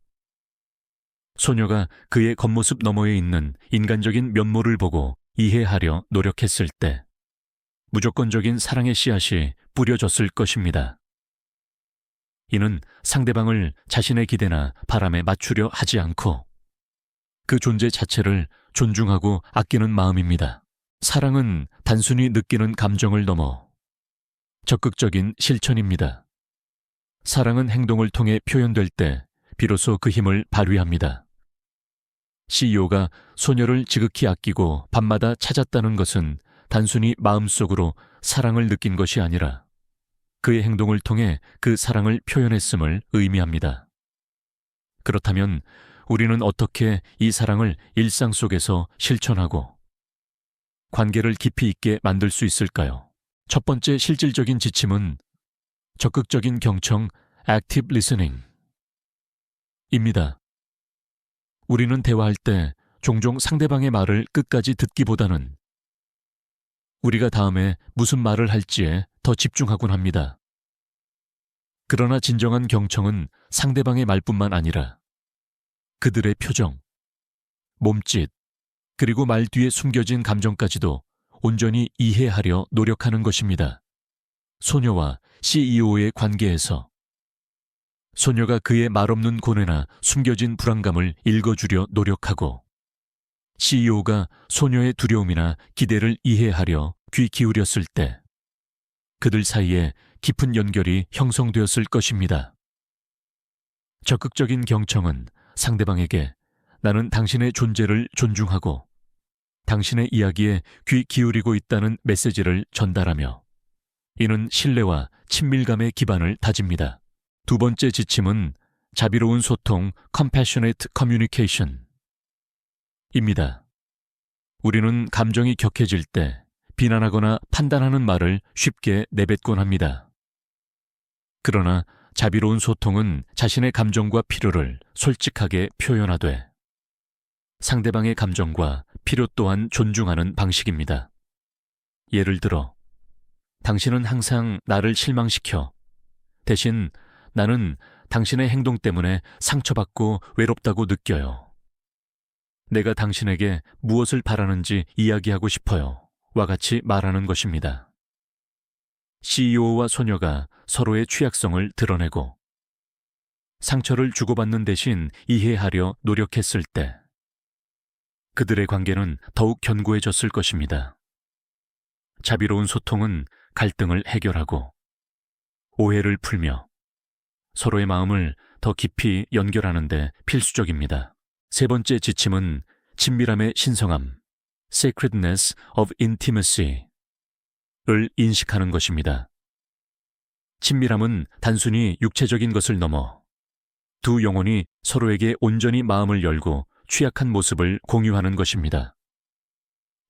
소녀가 그의 겉모습 너머에 있는 인간적인 면모를 보고 이해하려 노력했을 때 무조건적인 사랑의 씨앗이 뿌려졌을 것입니다. 이는 상대방을 자신의 기대나 바람에 맞추려 하지 않고 그 존재 자체를 존중하고 아끼는 마음입니다. 사랑은 단순히 느끼는 감정을 넘어 적극적인 실천입니다. 사랑은 행동을 통해 표현될 때 비로소 그 힘을 발휘합니다. CEO가 소녀를 지극히 아끼고 밤마다 찾았다는 것은 단순히 마음속으로 사랑을 느낀 것이 아니라 그의 행동을 통해 그 사랑을 표현했음을 의미합니다. 그렇다면 우리는 어떻게 이 사랑을 일상 속에서 실천하고 관계를 깊이 있게 만들 수 있을까요? 첫 번째 실질적인 지침은 적극적인 경청 (active listening) 입니다. 우리는 대화할 때 종종 상대방의 말을 끝까지 듣기보다는 우리가 다음에 무슨 말을 할지에 더 집중하곤 합니다. 그러나 진정한 경청은 상대방의 말뿐만 아니라 그들의 표정, 몸짓, 그리고 말 뒤에 숨겨진 감정까지도 온전히 이해하려 노력하는 것입니다. 소녀와 CEO의 관계에서 소녀가 그의 말없는 고뇌나 숨겨진 불안감을 읽어주려 노력하고 CEO가 소녀의 두려움이나 기대를 이해하려 귀 기울였을 때 그들 사이에 깊은 연결이 형성되었을 것입니다. 적극적인 경청은 상대방에게 나는 당신의 존재를 존중하고 당신의 이야기에 귀 기울이고 있다는 메시지를 전달하며 이는 신뢰와 친밀감의 기반을 다집니다. 두 번째 지침은 자비로운 소통 (compassionate communication) 입니다. 우리는 감정이 격해질 때 비난하거나 판단하는 말을 쉽게 내뱉곤 합니다. 그러나 자비로운 소통은 자신의 감정과 필요를 솔직하게 표현하되 상대방의 감정과 필요 또한 존중하는 방식입니다. 예를 들어, 당신은 항상 나를 실망시켜. 대신 나는 당신의 행동 때문에 상처받고 외롭다고 느껴요. 내가 당신에게 무엇을 바라는지 이야기하고 싶어요. 와 같이 말하는 것입니다. CEO와 소녀가 서로의 취약성을 드러내고 상처를 주고받는 대신 이해하려 노력했을 때 그들의 관계는 더욱 견고해졌을 것입니다. 자비로운 소통은 갈등을 해결하고 오해를 풀며 서로의 마음을 더 깊이 연결하는 데 필수적입니다. 세 번째 지침은 친밀함의 신성함, sacredness of intimacy 을 인식하는 것입니다. 친밀함은 단순히 육체적인 것을 넘어 두 영혼이 서로에게 온전히 마음을 열고 취약한 모습을 공유하는 것입니다.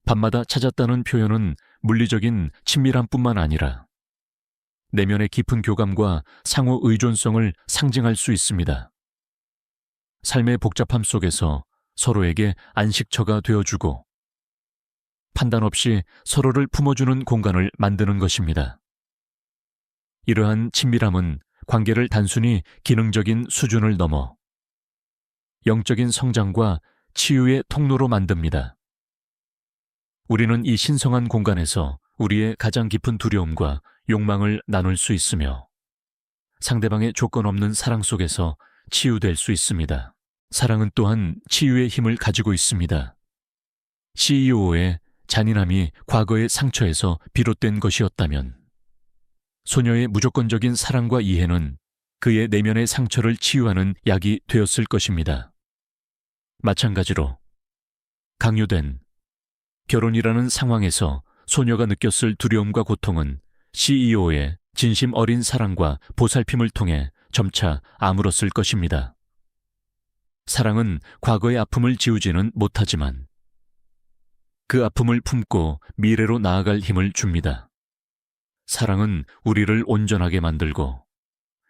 밤마다 찾았다는 표현은 물리적인 친밀함뿐만 아니라 내면의 깊은 교감과 상호 의존성을 상징할 수 있습니다. 삶의 복잡함 속에서 서로에게 안식처가 되어주고 판단 없이 서로를 품어주는 공간을 만드는 것입니다. 이러한 친밀함은 관계를 단순히 기능적인 수준을 넘어 영적인 성장과 치유의 통로로 만듭니다. 우리는 이 신성한 공간에서 우리의 가장 깊은 두려움과 욕망을 나눌 수 있으며 상대방의 조건 없는 사랑 속에서 치유될 수 있습니다. 사랑은 또한 치유의 힘을 가지고 있습니다. CEO의 잔인함이 과거의 상처에서 비롯된 것이었다면 소녀의 무조건적인 사랑과 이해는 그의 내면의 상처를 치유하는 약이 되었을 것입니다. 마찬가지로 강요된 결혼이라는 상황에서 소녀가 느꼈을 두려움과 고통은 CEO의 진심 어린 사랑과 보살핌을 통해 점차 아물었을 것입니다. 사랑은 과거의 아픔을 지우지는 못하지만 그 아픔을 품고 미래로 나아갈 힘을 줍니다. 사랑은 우리를 온전하게 만들고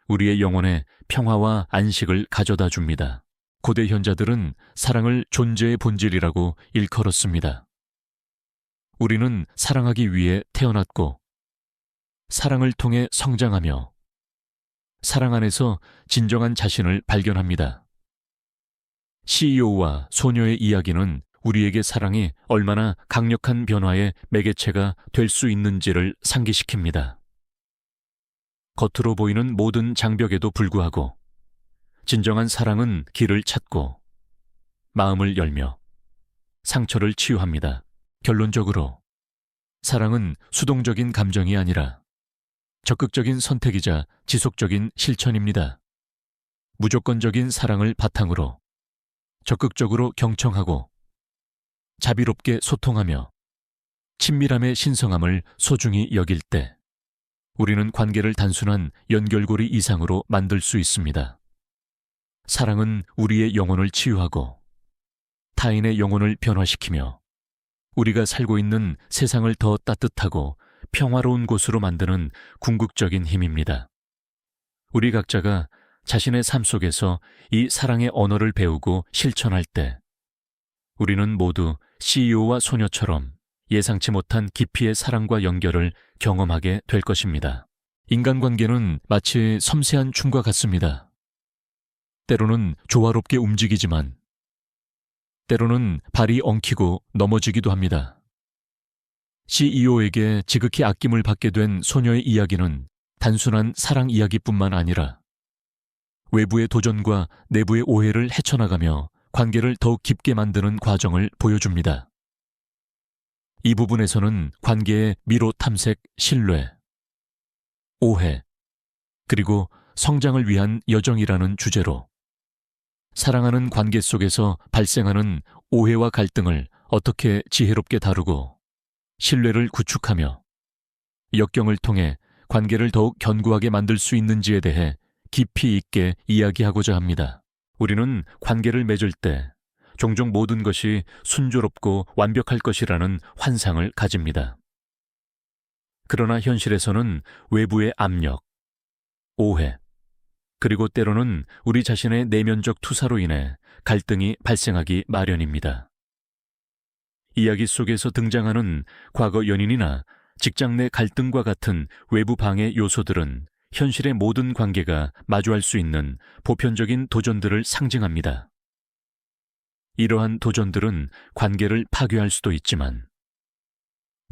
우리의 영혼에 평화와 안식을 가져다 줍니다. 고대 현자들은 사랑을 존재의 본질이라고 일컬었습니다. 우리는 사랑하기 위해 태어났고 사랑을 통해 성장하며 사랑 안에서 진정한 자신을 발견합니다. CEO와 소녀의 이야기는 우리에게 사랑이 얼마나 강력한 변화의 매개체가 될 수 있는지를 상기시킵니다. 겉으로 보이는 모든 장벽에도 불구하고 진정한 사랑은 길을 찾고 마음을 열며 상처를 치유합니다. 결론적으로 사랑은 수동적인 감정이 아니라 적극적인 선택이자 지속적인 실천입니다. 무조건적인 사랑을 바탕으로 적극적으로 경청하고 자비롭게 소통하며 친밀함의 신성함을 소중히 여길 때 우리는 관계를 단순한 연결고리 이상으로 만들 수 있습니다. 사랑은 우리의 영혼을 치유하고 타인의 영혼을 변화시키며 우리가 살고 있는 세상을 더 따뜻하고 평화로운 곳으로 만드는 궁극적인 힘입니다. 우리 각자가 자신의 삶 속에서 이 사랑의 언어를 배우고 실천할 때 우리는 모두 CEO와 소녀처럼 예상치 못한 깊이의 사랑과 연결을 경험하게 될 것입니다. 인간관계는 마치 섬세한 춤과 같습니다. 때로는 조화롭게 움직이지만 때로는 발이 엉키고 넘어지기도 합니다. CEO에게 지극히 아낌을 받게 된 소녀의 이야기는 단순한 사랑 이야기뿐만 아니라 외부의 도전과 내부의 오해를 헤쳐나가며 관계를 더욱 깊게 만드는 과정을 보여줍니다. 이 부분에서는 관계의 미로 탐색, 신뢰, 오해, 그리고 성장을 위한 여정이라는 주제로 사랑하는 관계 속에서 발생하는 오해와 갈등을 어떻게 지혜롭게 다루고 신뢰를 구축하며 역경을 통해 관계를 더욱 견고하게 만들 수 있는지에 대해 깊이 있게 이야기하고자 합니다. 우리는 관계를 맺을 때 종종 모든 것이 순조롭고 완벽할 것이라는 환상을 가집니다. 그러나 현실에서는 외부의 압력, 오해, 그리고 때로는 우리 자신의 내면적 투사로 인해 갈등이 발생하기 마련입니다. 이야기 속에서 등장하는 과거 연인이나 직장 내 갈등과 같은 외부 방해 요소들은 현실의 모든 관계가 마주할 수 있는 보편적인 도전들을 상징합니다. 이러한 도전들은 관계를 파괴할 수도 있지만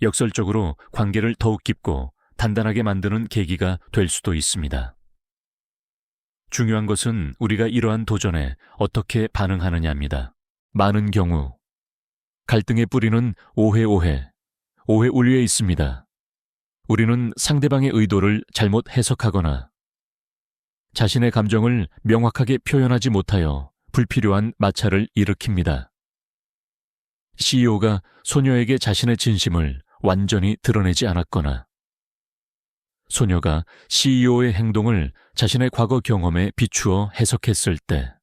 역설적으로 관계를 더욱 깊고 단단하게 만드는 계기가 될 수도 있습니다. 중요한 것은 우리가 이러한 도전에 어떻게 반응하느냐입니다. 많은 경우 갈등의 뿌리는 오해 울리에 있습니다. 우리는 상대방의 의도를 잘못 해석하거나 자신의 감정을 명확하게 표현하지 못하여 불필요한 마찰을 일으킵니다. CEO가 소녀에게 자신의 진심을 완전히 드러내지 않았거나 소녀가 CEO의 행동을 자신의 과거 경험에 비추어 해석했을 때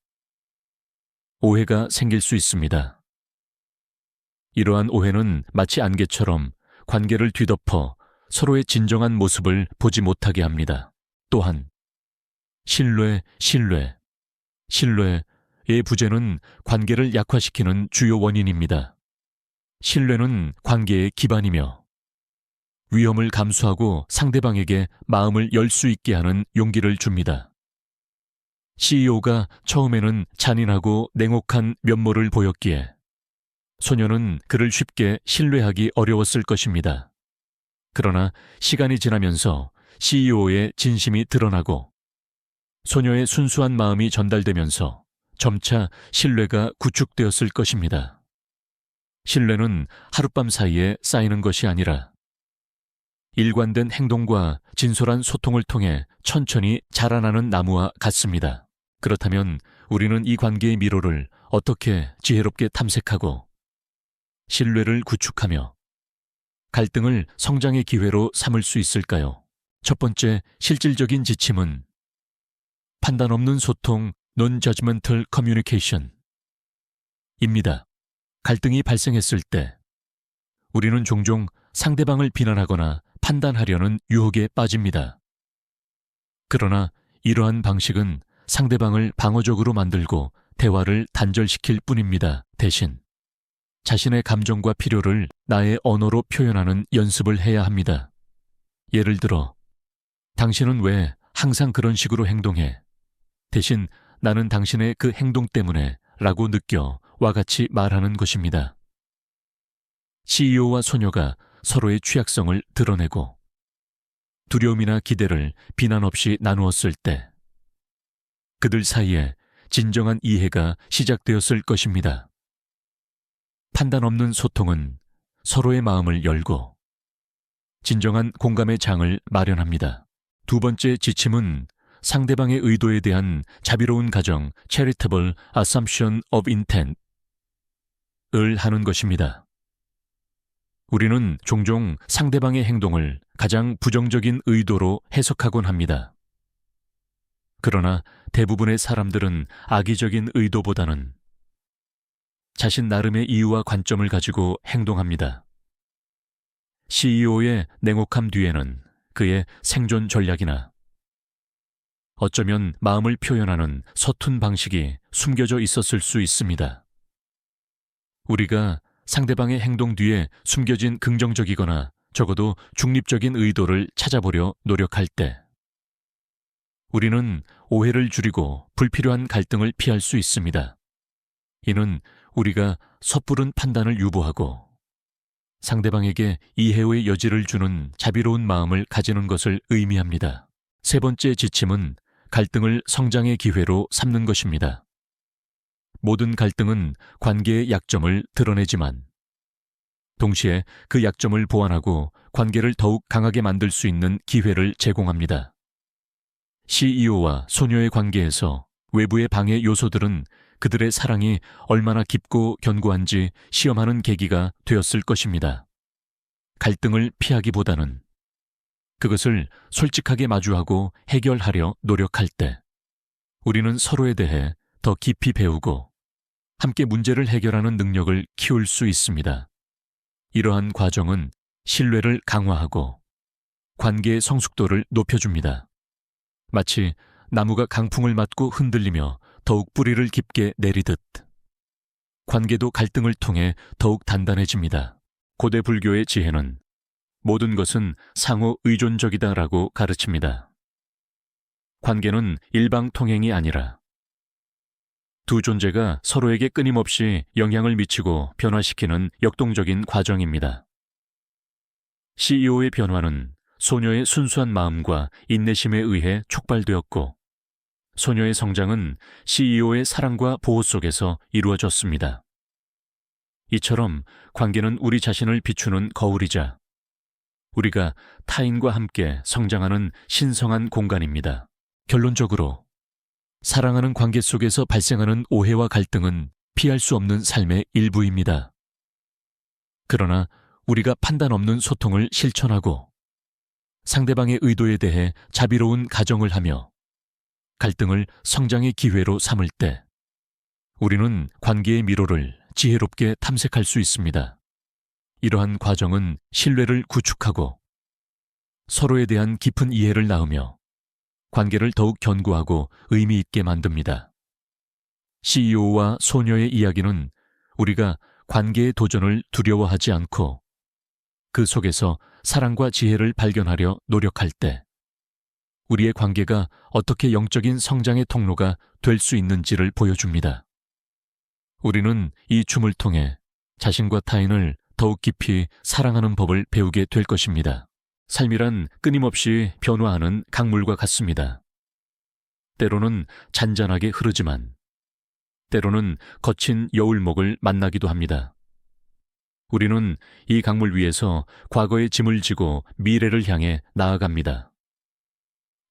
오해가 생길 수 있습니다. 이러한 오해는 마치 안개처럼 관계를 뒤덮어 서로의 진정한 모습을 보지 못하게 합니다. 또한 신뢰의 부재는 관계를 약화시키는 주요 원인입니다. 신뢰는 관계의 기반이며 위험을 감수하고 상대방에게 마음을 열 수 있게 하는 용기를 줍니다. CEO가 처음에는 잔인하고 냉혹한 면모를 보였기에 소녀는 그를 쉽게 신뢰하기 어려웠을 것입니다. 그러나 시간이 지나면서 CEO의 진심이 드러나고 소녀의 순수한 마음이 전달되면서 점차 신뢰가 구축되었을 것입니다. 신뢰는 하룻밤 사이에 쌓이는 것이 아니라 일관된 행동과 진솔한 소통을 통해 천천히 자라나는 나무와 같습니다. 그렇다면 우리는 이 관계의 미로를 어떻게 지혜롭게 탐색하고 신뢰를 구축하며 갈등을 성장의 기회로 삼을 수 있을까요? 첫 번째 실질적인 지침은 판단 없는 소통 Non-Judgmental Communication 입니다. 갈등이 발생했을 때 우리는 종종 상대방을 비난하거나 판단하려는 유혹에 빠집니다. 그러나 이러한 방식은 상대방을 방어적으로 만들고 대화를 단절시킬 뿐입니다. 대신 자신의 감정과 필요를 나의 언어로 표현하는 연습을 해야 합니다. 예를 들어, 당신은 왜 항상 그런 식으로 행동해? 대신 나는 당신의 그 행동 때문에 라고 느껴 와 같이 말하는 것입니다. CEO와 소녀가 서로의 취약성을 드러내고 두려움이나 기대를 비난 없이 나누었을 때 그들 사이에 진정한 이해가 시작되었을 것입니다. 판단 없는 소통은 서로의 마음을 열고 진정한 공감의 장을 마련합니다. 두 번째 지침은 상대방의 의도에 대한 자비로운 가정 (charitable assumption of intent) 을 하는 것입니다. 우리는 종종 상대방의 행동을 가장 부정적인 의도로 해석하곤 합니다. 그러나 대부분의 사람들은 악의적인 의도보다는 자신 나름의 이유와 관점을 가지고 행동합니다. CEO의 냉혹함 뒤에는 그의 생존 전략이나 어쩌면 마음을 표현하는 서툰 방식이 숨겨져 있었을 수 있습니다. 우리가 상대방의 행동 뒤에 숨겨진 긍정적이거나 적어도 중립적인 의도를 찾아보려 노력할 때 우리는 오해를 줄이고 불필요한 갈등을 피할 수 있습니다. 이는 우리가 섣부른 판단을 유보하고 상대방에게 이해의 여지를 주는 자비로운 마음을 가지는 것을 의미합니다. 세 번째 지침은 갈등을 성장의 기회로 삼는 것입니다. 모든 갈등은 관계의 약점을 드러내지만 동시에 그 약점을 보완하고 관계를 더욱 강하게 만들 수 있는 기회를 제공합니다. CEO와 소녀의 관계에서 외부의 방해 요소들은 그들의 사랑이 얼마나 깊고 견고한지 시험하는 계기가 되었을 것입니다. 갈등을 피하기보다는 그것을 솔직하게 마주하고 해결하려 노력할 때 우리는 서로에 대해 더 깊이 배우고 함께 문제를 해결하는 능력을 키울 수 있습니다. 이러한 과정은 신뢰를 강화하고 관계의 성숙도를 높여줍니다. 마치 나무가 강풍을 맞고 흔들리며 더욱 뿌리를 깊게 내리듯 관계도 갈등을 통해 더욱 단단해집니다. 고대 불교의 지혜는 모든 것은 상호 의존적이다라고 가르칩니다. 관계는 일방통행이 아니라 두 존재가 서로에게 끊임없이 영향을 미치고 변화시키는 역동적인 과정입니다. CEO의 변화는 소녀의 순수한 마음과 인내심에 의해 촉발되었고 소녀의 성장은 CEO의 사랑과 보호 속에서 이루어졌습니다. 이처럼 관계는 우리 자신을 비추는 거울이자 우리가 타인과 함께 성장하는 신성한 공간입니다. 결론적으로 사랑하는 관계 속에서 발생하는 오해와 갈등은 피할 수 없는 삶의 일부입니다. 그러나 우리가 판단 없는 소통을 실천하고 상대방의 의도에 대해 자비로운 가정을 하며 갈등을 성장의 기회로 삼을 때 우리는 관계의 미로를 지혜롭게 탐색할 수 있습니다. 이러한 과정은 신뢰를 구축하고 서로에 대한 깊은 이해를 낳으며 관계를 더욱 견고하고 의미 있게 만듭니다. CEO와 소녀의 이야기는 우리가 관계의 도전을 두려워하지 않고 그 속에서 사랑과 지혜를 발견하려 노력할 때 우리의 관계가 어떻게 영적인 성장의 통로가 될 수 있는지를 보여줍니다. 우리는 이 춤을 통해 자신과 타인을 더욱 깊이 사랑하는 법을 배우게 될 것입니다. 삶이란 끊임없이 변화하는 강물과 같습니다. 때로는 잔잔하게 흐르지만 때로는 거친 여울목을 만나기도 합니다. 우리는 이 강물 위에서 과거의 짐을 지고 미래를 향해 나아갑니다.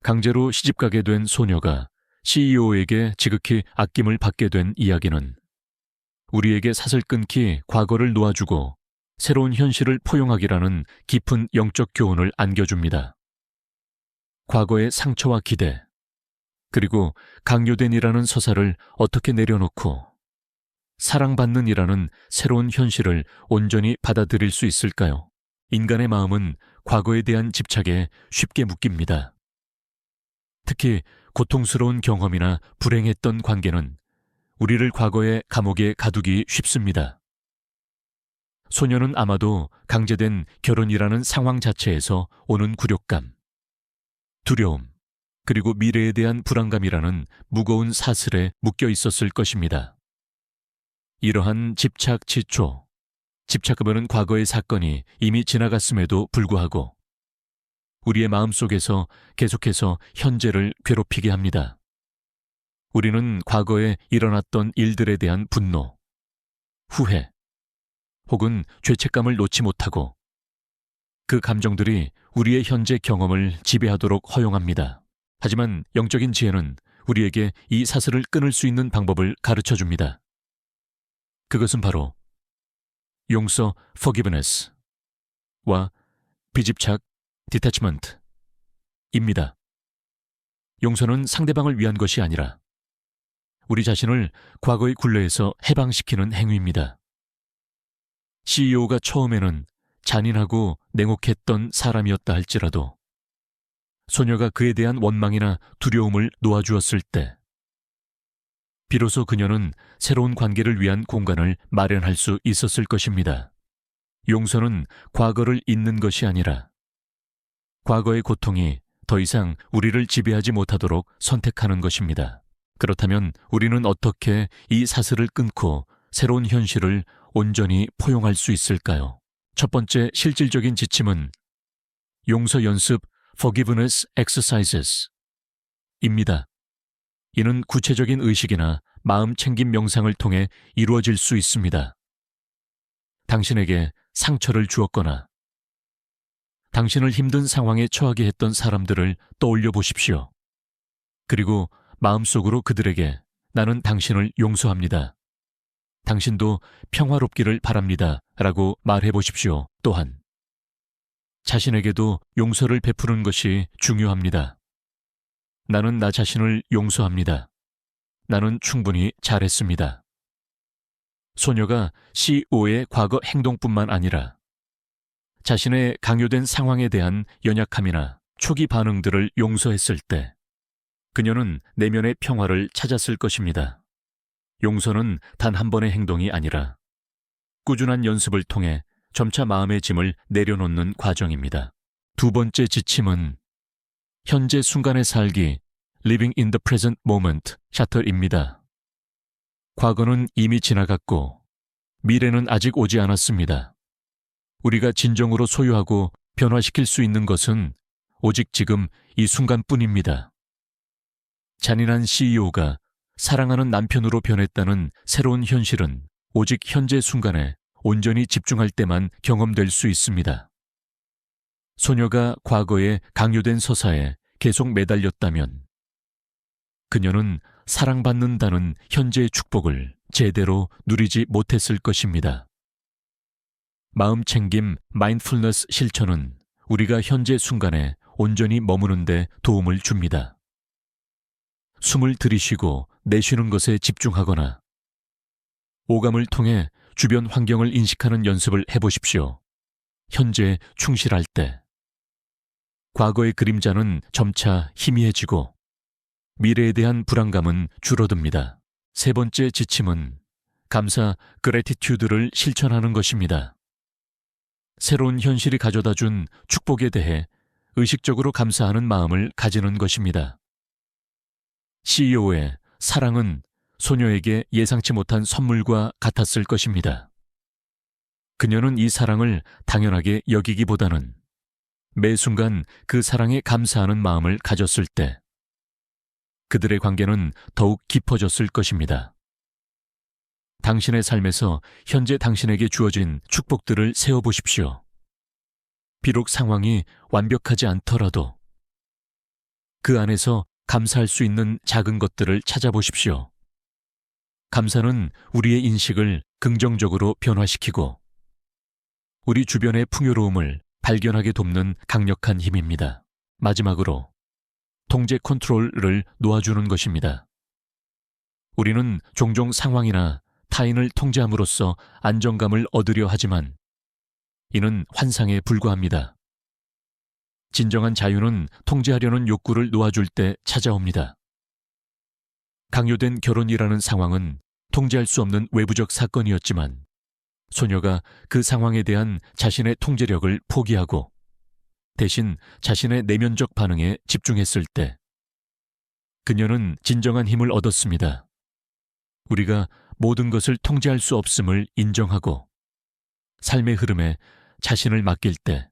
강제로 시집가게 된 소녀가 CEO에게 지극히 아낌을 받게 된 이야기는 우리에게 사슬 끊기 과거를 놓아주고 새로운 현실을 포용하기라는 깊은 영적 교훈을 안겨줍니다. 과거의 상처와 기대, 그리고 강요된 이라는 서사를 어떻게 내려놓고 사랑받는 이라는 새로운 현실을 온전히 받아들일 수 있을까요? 인간의 마음은 과거에 대한 집착에 쉽게 묶입니다. 특히 고통스러운 경험이나 불행했던 관계는 우리를 과거의 감옥에 가두기 쉽습니다. 소녀는 아마도 강제된 결혼이라는 상황 자체에서 오는 굴욕감, 두려움, 그리고 미래에 대한 불안감이라는 무거운 사슬에 묶여 있었을 것입니다. 이러한 집착 지초, 집착하면 과거의 사건이 이미 지나갔음에도 불구하고 우리의 마음속에서 계속해서 현재를 괴롭히게 합니다. 우리는 과거에 일어났던 일들에 대한 분노, 후회, 혹은 죄책감을 놓지 못하고 그 감정들이 우리의 현재 경험을 지배하도록 허용합니다. 하지만 영적인 지혜는 우리에게 이 사슬을 끊을 수 있는 방법을 가르쳐줍니다. 그것은 바로 용서 forgiveness와 비집착 detachment입니다. 용서는 상대방을 위한 것이 아니라 우리 자신을 과거의 굴레에서 해방시키는 행위입니다. CEO가 처음에는 잔인하고 냉혹했던 사람이었다 할지라도 소녀가 그에 대한 원망이나 두려움을 놓아주었을 때 비로소 그녀는 새로운 관계를 위한 공간을 마련할 수 있었을 것입니다. 용서는 과거를 잊는 것이 아니라 과거의 고통이 더 이상 우리를 지배하지 못하도록 선택하는 것입니다. 그렇다면 우리는 어떻게 이 사슬을 끊고 새로운 현실을 온전히 포용할 수 있을까요? 첫 번째 실질적인 지침은 용서 연습 forgiveness exercises 입니다. 이는 구체적인 의식이나 마음 챙김 명상을 통해 이루어질 수 있습니다. 당신에게 상처를 주었거나 당신을 힘든 상황에 처하게 했던 사람들을 떠올려 보십시오. 그리고 마음속으로 그들에게 나는 당신을 용서합니다. 당신도 평화롭기를 바랍니다. 라고 말해 보십시오. 또한 자신에게도 용서를 베푸는 것이 중요합니다. 나는 나 자신을 용서합니다. 나는 충분히 잘했습니다. 소녀가 CEO의 과거 행동뿐만 아니라 자신의 강요된 상황에 대한 연약함이나 초기 반응들을 용서했을 때 그녀는 내면의 평화를 찾았을 것입니다. 용서는 단 한 번의 행동이 아니라 꾸준한 연습을 통해 점차 마음의 짐을 내려놓는 과정입니다. 두 번째 지침은 현재 순간에 살기 Living in the present moment 샤터입니다. 과거는 이미 지나갔고 미래는 아직 오지 않았습니다. 우리가 진정으로 소유하고 변화시킬 수 있는 것은 오직 지금 이 순간뿐입니다. 잔인한 CEO가 사랑하는 남편으로 변했다는 새로운 현실은 오직 현재 순간에 온전히 집중할 때만 경험될 수 있습니다. 소녀가 과거에 강요된 서사에 계속 매달렸다면 그녀는 사랑받는다는 현재의 축복을 제대로 누리지 못했을 것입니다. 마음챙김 마인드풀니스 실천은 우리가 현재 순간에 온전히 머무는 데 도움을 줍니다. 숨을 들이쉬고 내쉬는 것에 집중하거나 오감을 통해 주변 환경을 인식하는 연습을 해보십시오. 현재에 충실할 때 과거의 그림자는 점차 희미해지고 미래에 대한 불안감은 줄어듭니다. 세 번째 지침은 감사 그래티튜드를 실천하는 것입니다. 새로운 현실이 가져다 준 축복에 대해 의식적으로 감사하는 마음을 가지는 것입니다. CEO의 사랑은 소녀에게 예상치 못한 선물과 같았을 것입니다. 그녀는 이 사랑을 당연하게 여기기보다는 매 순간 그 사랑에 감사하는 마음을 가졌을 때 그들의 관계는 더욱 깊어졌을 것입니다. 당신의 삶에서 현재 당신에게 주어진 축복들을 세어보십시오. 비록 상황이 완벽하지 않더라도 그 안에서 감사할 수 있는 작은 것들을 찾아보십시오. 감사는 우리의 인식을 긍정적으로 변화시키고 우리 주변의 풍요로움을 발견하게 돕는 강력한 힘입니다. 마지막으로 통제 컨트롤을 놓아주는 것입니다. 우리는 종종 상황이나 타인을 통제함으로써 안정감을 얻으려 하지만 이는 환상에 불과합니다. 진정한 자유는 통제하려는 욕구를 놓아줄 때 찾아옵니다. 강요된 결혼이라는 상황은 통제할 수 없는 외부적 사건이었지만 소녀가 그 상황에 대한 자신의 통제력을 포기하고 대신 자신의 내면적 반응에 집중했을 때 그녀는 진정한 힘을 얻었습니다. 우리가 모든 것을 통제할 수 없음을 인정하고 삶의 흐름에 자신을 맡길 때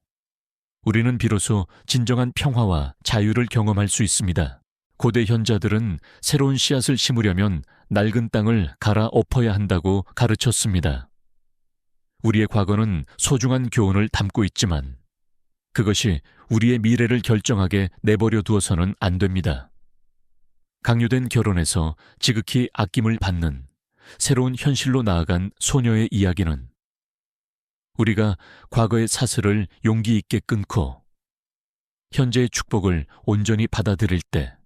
우리는 비로소 진정한 평화와 자유를 경험할 수 있습니다. 고대 현자들은 새로운 씨앗을 심으려면 낡은 땅을 갈아엎어야 한다고 가르쳤습니다. 우리의 과거는 소중한 교훈을 담고 있지만 그것이 우리의 미래를 결정하게 내버려 두어서는 안 됩니다. 강요된 결혼에서 지극히 아낌을 받는 새로운 현실로 나아간 소녀의 이야기는 우리가 과거의 사슬을 용기 있게 끊고 현재의 축복을 온전히 받아들일 때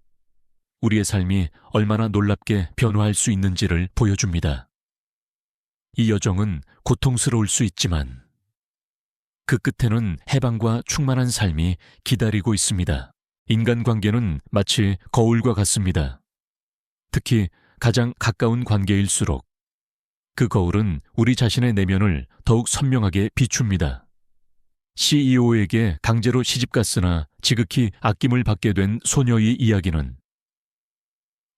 우리의 삶이 얼마나 놀랍게 변화할 수 있는지를 보여줍니다. 이 여정은 고통스러울 수 있지만 그 끝에는 해방과 충만한 삶이 기다리고 있습니다. 인간관계는 마치 거울과 같습니다. 특히 가장 가까운 관계일수록 그 거울은 우리 자신의 내면을 더욱 선명하게 비춥니다. CEO에게 강제로 시집갔으나 지극히 아낌을 받게 된 소녀의 이야기는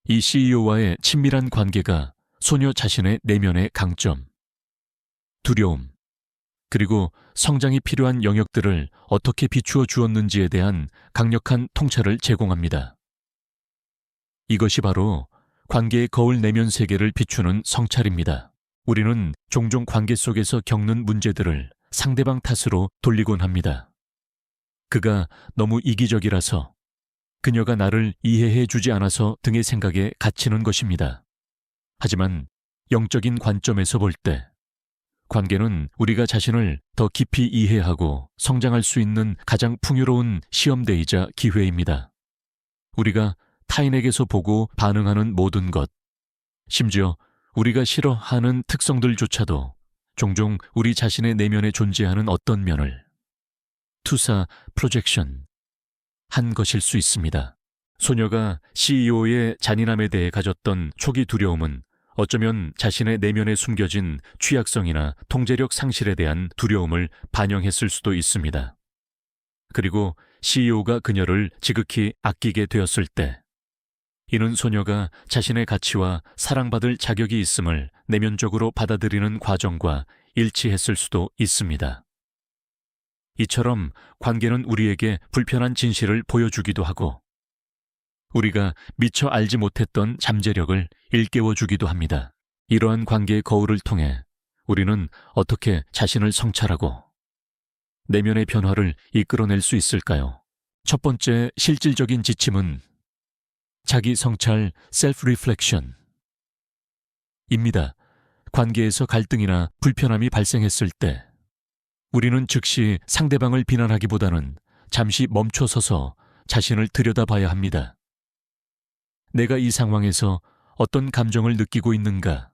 이 CEO와의 친밀한 관계가 소녀 자신의 내면의 강점, 두려움, 그리고 성장이 필요한 영역들을 어떻게 비추어 주었는지에 대한 강력한 통찰을 제공합니다. 이것이 바로 관계의 거울 내면 세계를 비추는 성찰입니다. 우리는 종종 관계 속에서 겪는 문제들을 상대방 탓으로 돌리곤 합니다. 그가 너무 이기적이라서, 그녀가 나를 이해해 주지 않아서 등의 생각에 갇히는 것입니다. 하지만 영적인 관점에서 볼 때 관계는 우리가 자신을 더 깊이 이해하고 성장할 수 있는 가장 풍요로운 시험대이자 기회입니다. 우리가 타인에게서 보고 반응하는 모든 것, 심지어 우리가 싫어하는 특성들조차도 종종 우리 자신의 내면에 존재하는 어떤 면을 투사, 프로젝션 한 것일 수 있습니다. 소녀가 CEO의 잔인함에 대해 가졌던 초기 두려움은 어쩌면 자신의 내면에 숨겨진 취약성이나 통제력 상실에 대한 두려움을 반영했을 수도 있습니다. 그리고 CEO가 그녀를 지극히 아끼게 되었을 때, 이는 소녀가 자신의 가치와 사랑받을 자격이 있음을 내면적으로 받아들이는 과정과 일치했을 수도 있습니다. 이처럼 관계는 우리에게 불편한 진실을 보여주기도 하고 우리가 미처 알지 못했던 잠재력을 일깨워주기도 합니다. 이러한 관계의 거울을 통해 우리는 어떻게 자신을 성찰하고 내면의 변화를 이끌어낼 수 있을까요? 첫 번째 실질적인 지침은 자기 성찰 (self-reflection) 입니다. 관계에서 갈등이나 불편함이 발생했을 때 우리는 즉시 상대방을 비난하기보다는 잠시 멈춰서서 자신을 들여다봐야 합니다. 내가 이 상황에서 어떤 감정을 느끼고 있는가?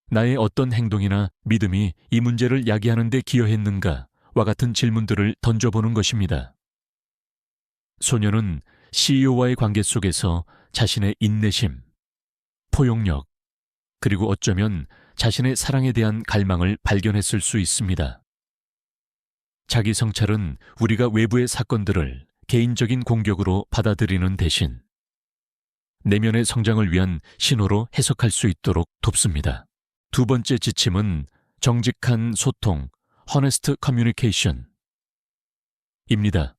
나의 어떤 행동이나 믿음이 이 문제를 야기하는 데 기여했는가? 와 같은 질문들을 던져보는 것입니다. 소녀는 CEO와의 관계 속에서 자신의 인내심, 포용력, 그리고 어쩌면 자신의 사랑에 대한 갈망을 발견했을 수 있습니다. 자기 성찰은 우리가 외부의 사건들을 개인적인 공격으로 받아들이는 대신 내면의 성장을 위한 신호로 해석할 수 있도록 돕습니다. 두 번째 지침은 정직한 소통, honest communication 입니다.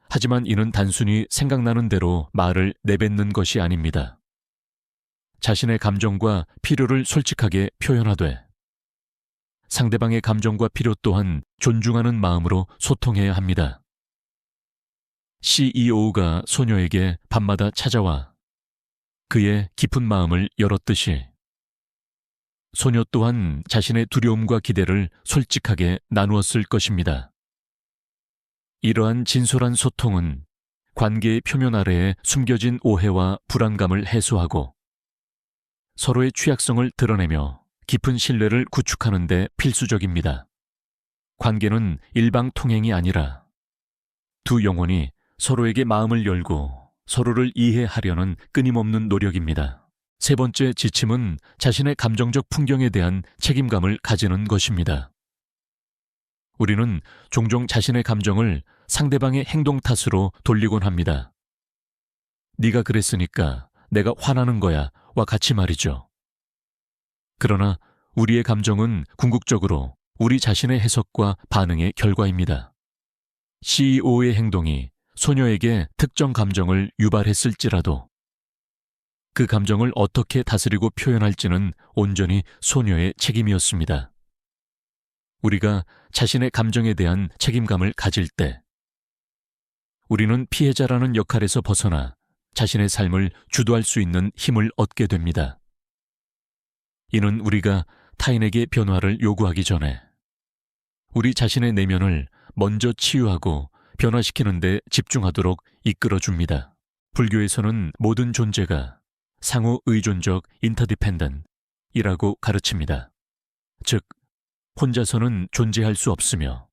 하지만 이는 단순히 생각나는 대로 말을 내뱉는 것이 아닙니다. 자신의 감정과 필요를 솔직하게 표현하되 상대방의 감정과 필요 또한 존중하는 마음으로 소통해야 합니다. CEO가 소녀에게 밤마다 찾아와 그의 깊은 마음을 열었듯이 소녀 또한 자신의 두려움과 기대를 솔직하게 나누었을 것입니다. 이러한 진솔한 소통은 관계의 표면 아래에 숨겨진 오해와 불안감을 해소하고 서로의 취약성을 드러내며 깊은 신뢰를 구축하는 데 필수적입니다. 관계는 일방통행이 아니라 두 영혼이 서로에게 마음을 열고 서로를 이해하려는 끊임없는 노력입니다. 세 번째 지침은 자신의 감정적 풍경에 대한 책임감을 가지는 것입니다. 우리는 종종 자신의 감정을 상대방의 행동 탓으로 돌리곤 합니다. 네가 그랬으니까 내가 화나는 거야 와 같이 말이죠. 그러나 우리의 감정은 궁극적으로 우리 자신의 해석과 반응의 결과입니다. CEO의 행동이 소녀에게 특정 감정을 유발했을지라도 그 감정을 어떻게 다스리고 표현할지는 온전히 소녀의 책임이었습니다. 우리가 자신의 감정에 대한 책임감을 가질 때 우리는 피해자라는 역할에서 벗어나 자신의 삶을 주도할 수 있는 힘을 얻게 됩니다. 이는 우리가 타인에게 변화를 요구하기 전에 우리 자신의 내면을 먼저 치유하고 변화시키는 데 집중하도록 이끌어줍니다. 불교에서는 모든 존재가 상호 의존적 인터디펜던이라고 가르칩니다. 즉, 혼자서는 존재할 수 없으며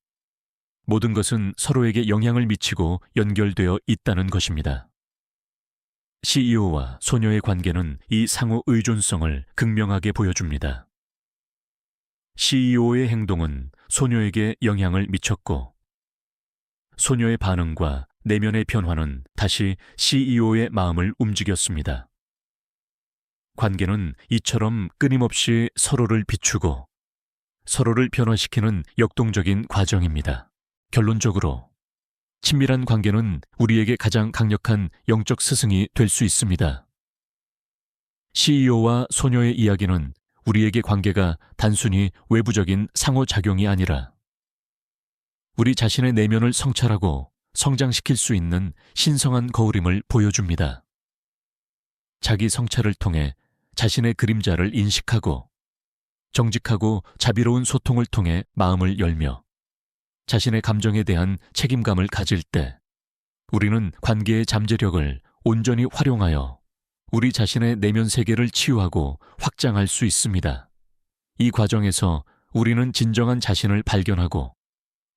모든 것은 서로에게 영향을 미치고 연결되어 있다는 것입니다. CEO와 소녀의 관계는 이 상호 의존성을 극명하게 보여줍니다. CEO의 행동은 소녀에게 영향을 미쳤고 소녀의 반응과 내면의 변화는 다시 CEO의 마음을 움직였습니다. 관계는 이처럼 끊임없이 서로를 비추고 서로를 변화시키는 역동적인 과정입니다. 결론적으로 친밀한 관계는 우리에게 가장 강력한 영적 스승이 될 수 있습니다. CEO와 소녀의 이야기는 우리에게 관계가 단순히 외부적인 상호작용이 아니라 우리 자신의 내면을 성찰하고 성장시킬 수 있는 신성한 거울임을 보여줍니다. 자기 성찰을 통해 자신의 그림자를 인식하고 정직하고 자비로운 소통을 통해 마음을 열며 자신의 감정에 대한 책임감을 가질 때 우리는 관계의 잠재력을 온전히 활용하여 우리 자신의 내면 세계를 치유하고 확장할 수 있습니다. 이 과정에서 우리는 진정한 자신을 발견하고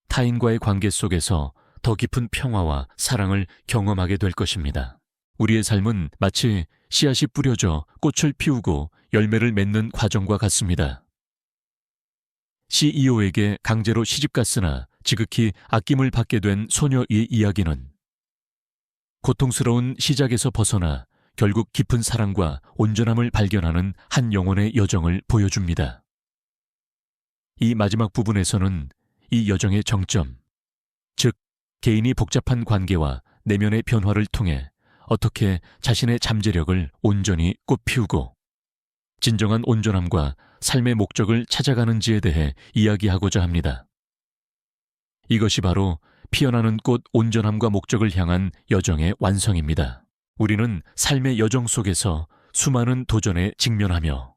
타인과의 관계 속에서 더 깊은 평화와 사랑을 경험하게 될 것입니다. 우리의 삶은 마치 씨앗이 뿌려져 꽃을 피우고 열매를 맺는 과정과 같습니다. CEO에게 강제로 시집갔으나 지극히 아낌을 받게 된 소녀의 이야기는 고통스러운 시작에서 벗어나 결국 깊은 사랑과 온전함을 발견하는 한 영혼의 여정을 보여줍니다. 이 마지막 부분에서는 이 여정의 정점, 즉 개인이 복잡한 관계와 내면의 변화를 통해 어떻게 자신의 잠재력을 온전히 꽃피우고 진정한 온전함과 삶의 목적을 찾아가는지에 대해 이야기하고자 합니다. 이것이 바로 피어나는 꽃 온전함과 목적을 향한 여정의 완성입니다. 우리는 삶의 여정 속에서 수많은 도전에 직면하며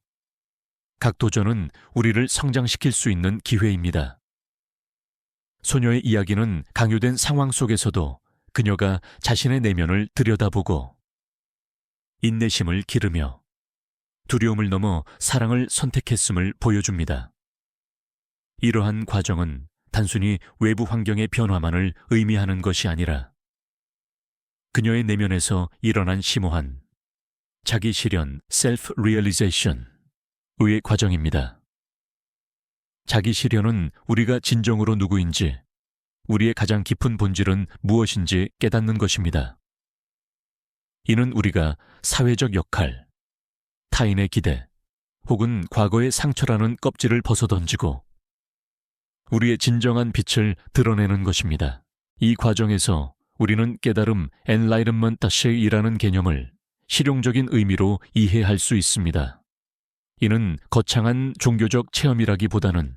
각 도전은 우리를 성장시킬 수 있는 기회입니다. 소녀의 이야기는 강요된 상황 속에서도 그녀가 자신의 내면을 들여다보고 인내심을 기르며 두려움을 넘어 사랑을 선택했음을 보여줍니다. 이러한 과정은 단순히 외부 환경의 변화만을 의미하는 것이 아니라 그녀의 내면에서 일어난 심오한 자기 실현, self-realization의 과정입니다. 자기 실현은 우리가 진정으로 누구인지, 우리의 가장 깊은 본질은 무엇인지 깨닫는 것입니다. 이는 우리가 사회적 역할, 타인의 기대, 혹은 과거의 상처라는 껍질을 벗어던지고 우리의 진정한 빛을 드러내는 것입니다. 이 과정에서 우리는 깨달음, enlightenment이라는 개념을 실용적인 의미로 이해할 수 있습니다. 이는 거창한 종교적 체험이라기보다는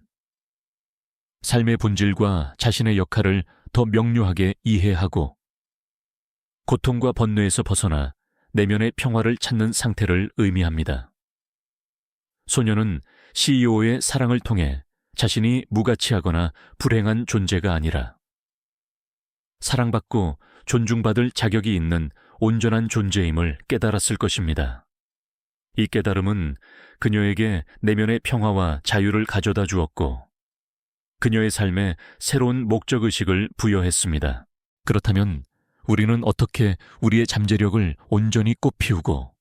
삶의 본질과 자신의 역할을 더 명료하게 이해하고 고통과 번뇌에서 벗어나 내면의 평화를 찾는 상태를 의미합니다. 소녀는 CEO의 사랑을 통해 자신이 무가치하거나 불행한 존재가 아니라 사랑받고 존중받을 자격이 있는 온전한 존재임을 깨달았을 것입니다. 이 깨달음은 그녀에게 내면의 평화와 자유를 가져다 주었고 그녀의 삶에 새로운 목적의식을 부여했습니다. 그렇다면 우리는 어떻게 우리의 잠재력을 온전히 꽃피우고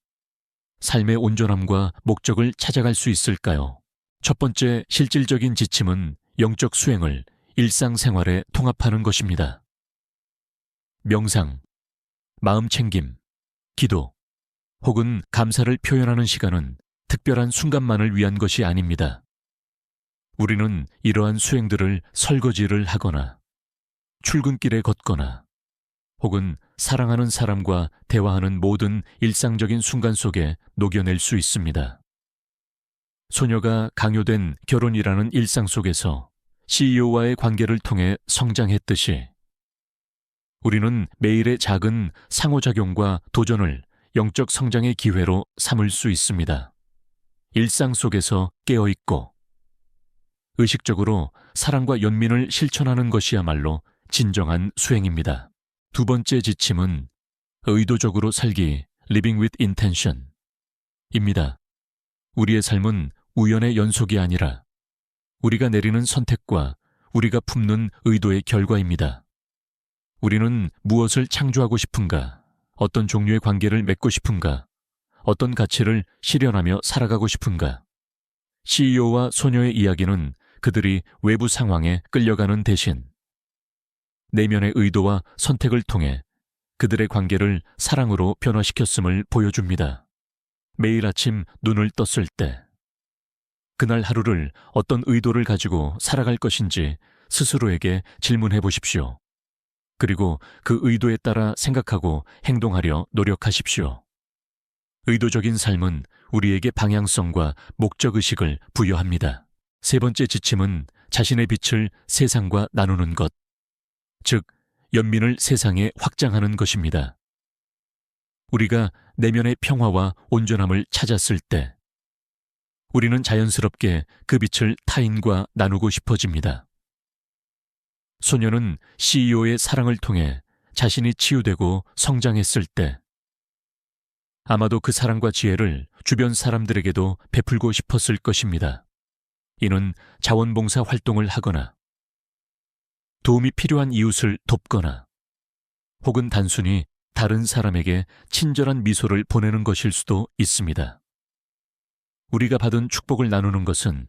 삶의 온전함과 목적을 찾아갈 수 있을까요? 첫 번째 실질적인 지침은 영적 수행을 일상생활에 통합하는 것입니다. 명상, 마음 챙김, 기도, 혹은 감사를 표현하는 시간은 특별한 순간만을 위한 것이 아닙니다. 우리는 이러한 수행들을 설거지를 하거나 출근길에 걷거나 혹은 사랑하는 사람과 대화하는 모든 일상적인 순간 속에 녹여낼 수 있습니다. 소녀가 강요된 결혼이라는 일상 속에서 CEO와의 관계를 통해 성장했듯이 우리는 매일의 작은 상호작용과 도전을 영적 성장의 기회로 삼을 수 있습니다. 일상 속에서 깨어있고 의식적으로 사랑과 연민을 실천하는 것이야말로 진정한 수행입니다. 두 번째 지침은 의도적으로 살기, living with intention 입니다. 우리의 삶은 우연의 연속이 아니라 우리가 내리는 선택과 우리가 품는 의도의 결과입니다. 우리는 무엇을 창조하고 싶은가, 어떤 종류의 관계를 맺고 싶은가, 어떤 가치를 실현하며 살아가고 싶은가. CEO와 소녀의 이야기는 그들이 외부 상황에 끌려가는 대신 내면의 의도와 선택을 통해 그들의 관계를 사랑으로 변화시켰음을 보여줍니다. 매일 아침 눈을 떴을 때 그날 하루를 어떤 의도를 가지고 살아갈 것인지 스스로에게 질문해 보십시오. 그리고 그 의도에 따라 생각하고 행동하려 노력하십시오. 의도적인 삶은 우리에게 방향성과 목적의식을 부여합니다. 세 번째 지침은 자신의 빛을 세상과 나누는 것, 즉 연민을 세상에 확장하는 것입니다. 우리가 내면의 평화와 온전함을 찾았을 때 우리는 자연스럽게 그 빛을 타인과 나누고 싶어집니다. 소녀는 CEO의 사랑을 통해 자신이 치유되고 성장했을 때 아마도 그 사랑과 지혜를 주변 사람들에게도 베풀고 싶었을 것입니다. 이는 자원봉사 활동을 하거나 도움이 필요한 이웃을 돕거나 혹은 단순히 다른 사람에게 친절한 미소를 보내는 것일 수도 있습니다. 우리가 받은 축복을 나누는 것은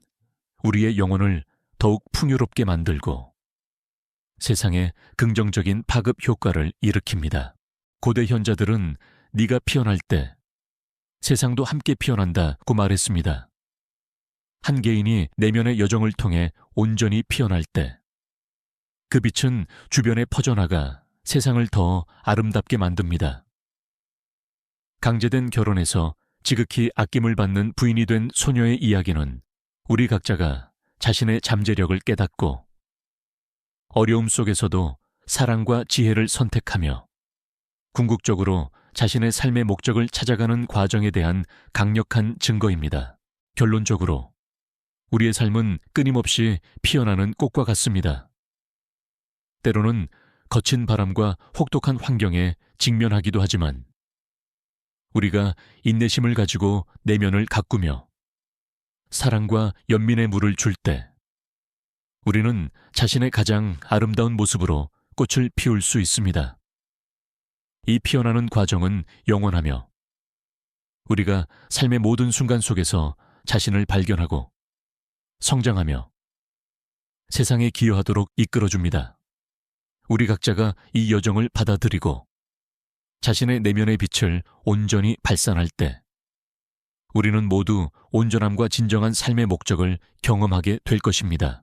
우리의 영혼을 더욱 풍요롭게 만들고 세상에 긍정적인 파급 효과를 일으킵니다. 고대 현자들은 네가 피어날 때 세상도 함께 피어난다고 말했습니다. 한 개인이 내면의 여정을 통해 온전히 피어날 때 그 빛은 주변에 퍼져나가 세상을 더 아름답게 만듭니다. 강제된 결혼에서 지극히 아낌을 받는 부인이 된 소녀의 이야기는 우리 각자가 자신의 잠재력을 깨닫고 어려움 속에서도 사랑과 지혜를 선택하며 궁극적으로 자신의 삶의 목적을 찾아가는 과정에 대한 강력한 증거입니다. 결론적으로 우리의 삶은 끊임없이 피어나는 꽃과 같습니다. 때로는 거친 바람과 혹독한 환경에 직면하기도 하지만 우리가 인내심을 가지고 내면을 가꾸며 사랑과 연민의 물을 줄 때 우리는 자신의 가장 아름다운 모습으로 꽃을 피울 수 있습니다. 이 피어나는 과정은 영원하며 우리가 삶의 모든 순간 속에서 자신을 발견하고 성장하며 세상에 기여하도록 이끌어줍니다. 우리 각자가 이 여정을 받아들이고 자신의 내면의 빛을 온전히 발산할 때 우리는 모두 온전함과 진정한 삶의 목적을 경험하게 될 것입니다.